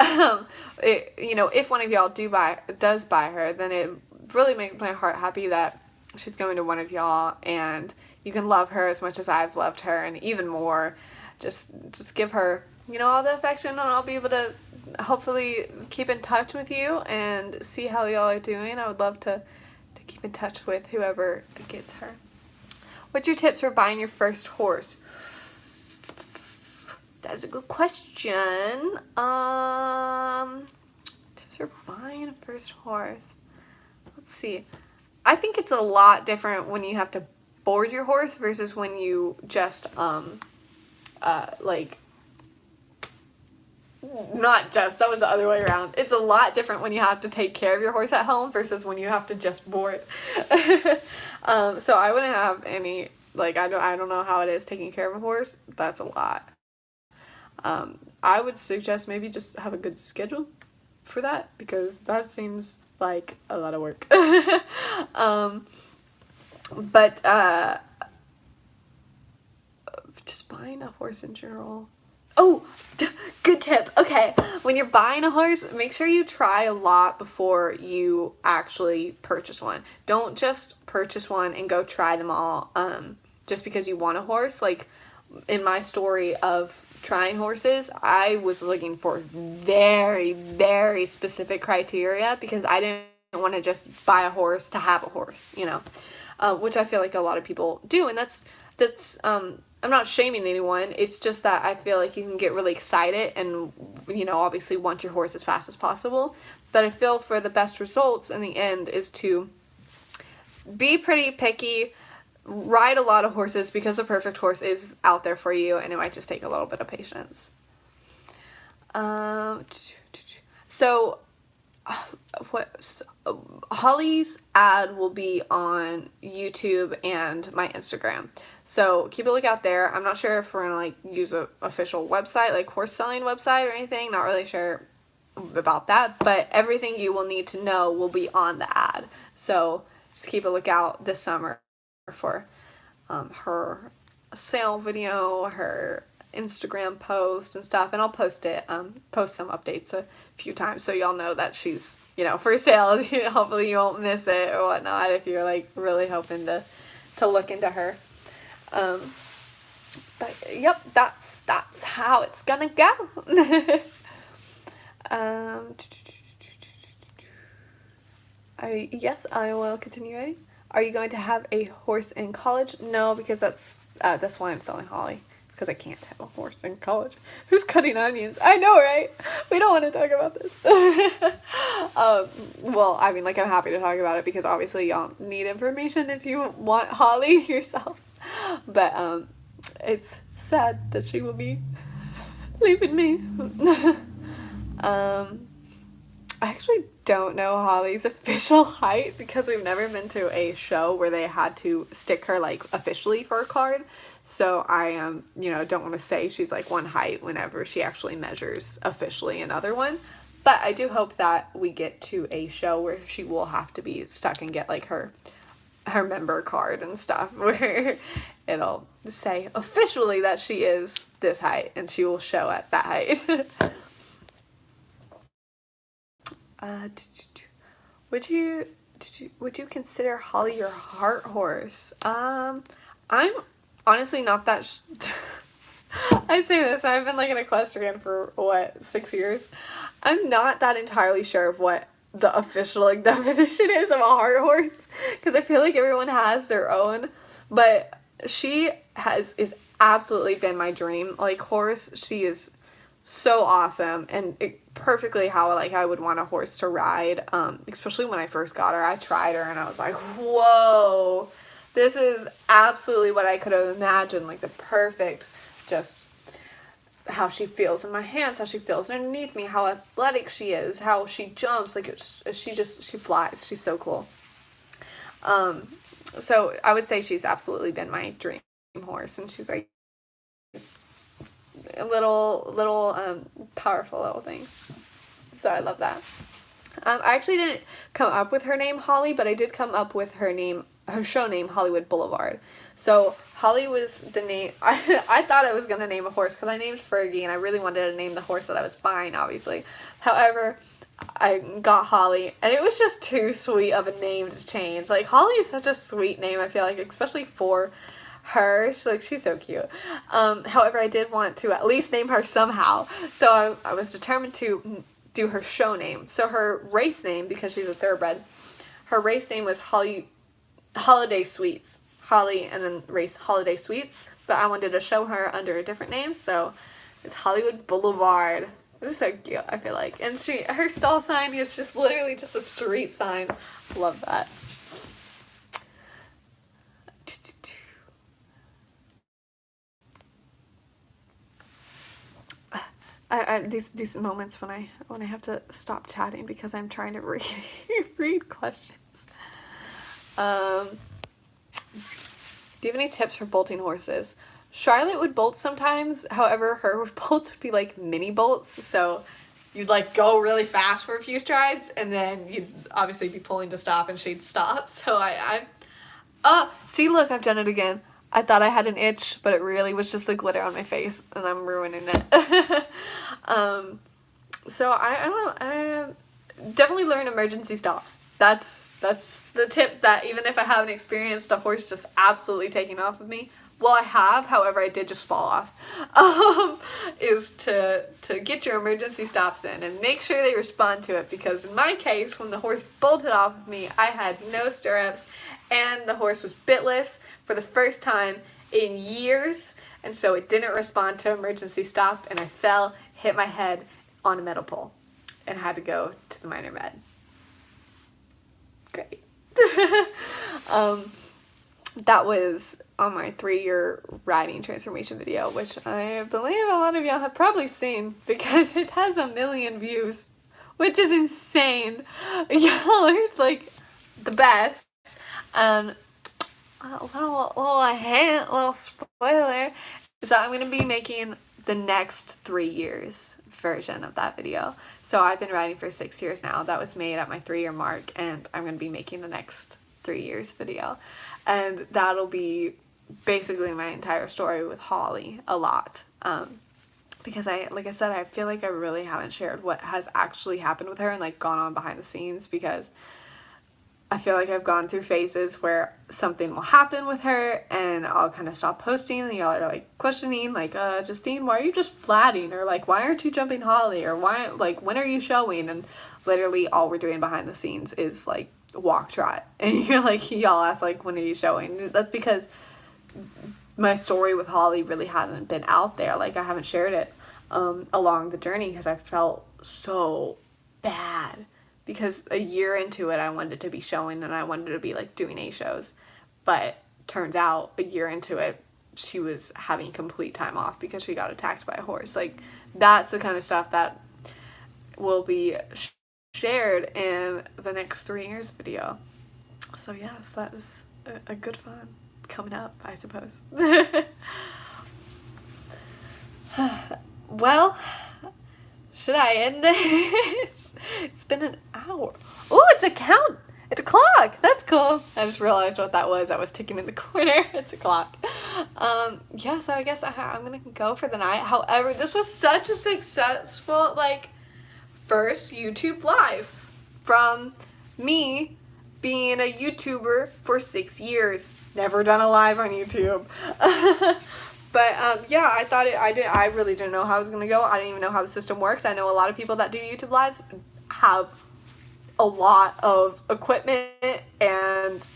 you know, if one of y'all does buy her, then it really makes my heart happy that she's going to one of y'all, and you can love her as much as I've loved her, and even more. Just give her, you know, all the affection, and I'll be able to hopefully keep in touch with you and see how y'all are doing. I would love to keep in touch with whoever gets her. What's your tips for buying your first horse? That's a good question. Tips for buying a first horse. Let's see. I think it's a lot different when you have to board your horse versus when you just not just, that was the other way around. It's a lot different when you have to take care of your horse at home versus when you have to just board. So I wouldn't have any, I don't know how it is taking care of a horse. That's a lot. I would suggest maybe just have a good schedule for that, because that seems like a lot of work. But just buying a horse in general. Oh, good tip. Okay, when you're buying a horse, make sure you try a lot before you actually purchase one. Don't just purchase one and go try them all just because you want a horse. Like in my story of trying horses, I was looking for very, very specific criteria because I didn't want to just buy a horse to have a horse, you know, which I feel like a lot of people do. And that's I'm not shaming anyone. It's just that I feel like you can get really excited and, you know, obviously want your horse as fast as possible. But I feel for the best results in the end is to be pretty picky, ride a lot of horses, because the perfect horse is out there for you, and it might just take a little bit of patience. So Holly's ad will be on YouTube and my Instagram. So keep a lookout there. I'm not sure if we're going to use an official website, like horse selling website or anything. Not really sure about that, but everything you will need to know will be on the ad. So just keep a lookout this summer for her sale video, her Instagram post and stuff, and I'll post some updates a few times so y'all know that she's, you know, for sale. Hopefully you won't miss it or whatnot if you're like really hoping to look into her. But yep, that's how it's gonna go. Yes, I will continue writing. Are you going to have a horse in college? No, because that's why I'm selling Holly. It's because I can't have a horse in college. Who's cutting onions? I know, right? We don't want to talk about this. Well, I mean, like, I'm happy to talk about it because obviously y'all need information if you want Holly yourself. But it's sad that she will be leaving me. I actually don't know Holly's official height because we've never been to a show where they had to stick her like officially for a card. So I you know, don't want to say she's like one height whenever she actually measures officially another one. But I do hope that we get to a show where she will have to be stuck and get like her member card and stuff where it'll say officially that she is this height and she will show at that height. Would you consider Holly your heart horse? I'm honestly not that I say this, I've been like an equestrian for 6 years. I'm not that entirely sure of what the official like definition is of a heart horse because I feel like everyone has their own, but she is absolutely been my dream like horse. She is so awesome and perfectly how like I would want a horse to ride, especially when I first got her. I tried her and I was like, whoa, this is absolutely what I could have imagined, like the perfect, just how she feels in my hands, how she feels underneath me, how athletic she is, how she jumps, like she flies. She's so cool. So I would say she's absolutely been my dream horse, and she's like a little powerful little thing. So I love that. I actually didn't come up with her name Holly, but I did come up with her show name Hollywood Boulevard. So Holly was the name. I thought I was gonna name a horse because I named Fergie and I really wanted to name the horse that I was buying, obviously. However, I got Holly and it was just too sweet of a name to change. Like Holly is such a sweet name, I feel like, especially for her. She's so cute. However, I did want to at least name her somehow. So I was determined to do her show name. So her race name, because she's a thoroughbred, her race name was Holiday Sweets. Holly and then race Holiday Sweets. But I wanted to show her under a different name, so it's Hollywood Boulevard. It's so cute, I feel like. And her stall sign is just literally just a street sign. Love that. These moments when I have to stop chatting because I'm trying to read questions. Do you have any tips for bolting horses? Charlotte would bolt sometimes. However, her bolts would be like mini bolts, so you'd like go really fast for a few strides, and then you'd obviously be pulling to stop, and she'd stop. So see, look, I've done it again. I thought I had an itch, but it really was just the glitter on my face, and I'm ruining it. So I definitely learn emergency stops. That's the tip, that even if I haven't experienced a horse just absolutely taking off of me, well, I have, however, I did just fall off, is to get your emergency stops in and make sure they respond to it, because in my case, when the horse bolted off of me, I had no stirrups, and the horse was bitless for the first time in years, and so it didn't respond to emergency stop, and I fell, hit my head on a metal pole, and had to go to the minor med. Great. That was on my 3-year riding transformation video, which I believe a lot of y'all have probably seen because it has 1 million views, which is insane. Y'all are like the best. A little spoiler. So I'm going to be making the next 3 years version of that video. So I've been riding for 6 years now. That was made at my 3-year mark, and I'm going to be making the next 3 years video. And that'll be basically my entire story with Holly a lot. Because like I said, I feel like I really haven't shared what has actually happened with her and like gone on behind the scenes, because I feel like I've gone through phases where something will happen with her and I'll kind of stop posting, and y'all are like questioning, like, Justine, why are you just flatting? Or like, why aren't you jumping Holly? Or why, like, when are you showing? And literally all we're doing behind the scenes is like walk trot. And you're like, y'all ask like, when are you showing? That's because my story with Holly really hasn't been out there. Like, I haven't shared it along the journey because I felt so bad. Because a year into it, I wanted to be showing and I wanted to be like doing A shows. But turns out a year into it, she was having complete time off because she got attacked by a horse. Like, that's the kind of stuff that will be shared in the next 3 years video. So yes, that is a good fun coming up, I suppose. Well, should I end this? It's been an hour. Oh, it's a count. It's a clock. That's cool. I just realized what that was. I was ticking in the corner. It's a clock. Yeah, so I guess I'm going to go for the night. However, this was such a successful, like, first YouTube live from me being a YouTuber for 6 years. Never done a live on YouTube. But, yeah, I really didn't know how it was going to go. I didn't even know how the system worked. I know a lot of people that do YouTube lives have a lot of equipment and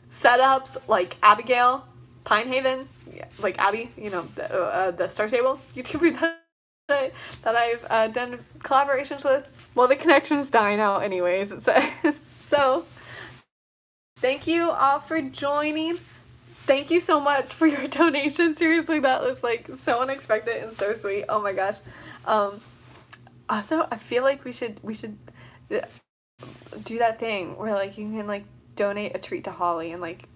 setups, like Abigail, Pinehaven, like Abby, you know, the Star Stable YouTuber that I've done collaborations with. Well, the connection's dying out anyways. So, thank you all for joining. Thank you so much for your donation. Seriously, that was like so unexpected and so sweet. Oh my gosh. Also, I feel like we should do that thing where like you can like donate a treat to Holly and like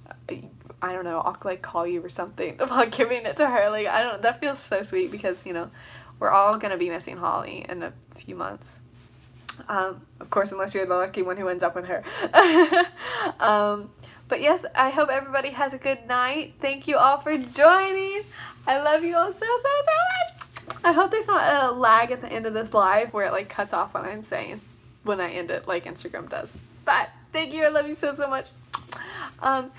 I don't know, I'll like call you or something about giving it to her. Like, I don't know, that feels so sweet because, you know, we're all gonna be missing Holly in a few months. Of course, unless you're the lucky one who ends up with her. But yes, I hope everybody has a good night. Thank you all for joining. I love you all so much. I hope there's not a lag at the end of this live where it like cuts off when I'm saying, when I end it, like Instagram does. But thank you. I love you so much. I'll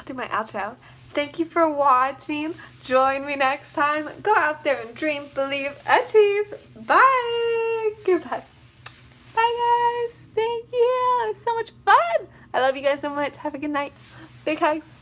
do my outro. Thank you for watching. Join me next time. Go out there and dream, believe, achieve. Bye. Goodbye. Bye, guys. Thank you. It was so much fun. I love you guys so much. Have a good night. Big hugs.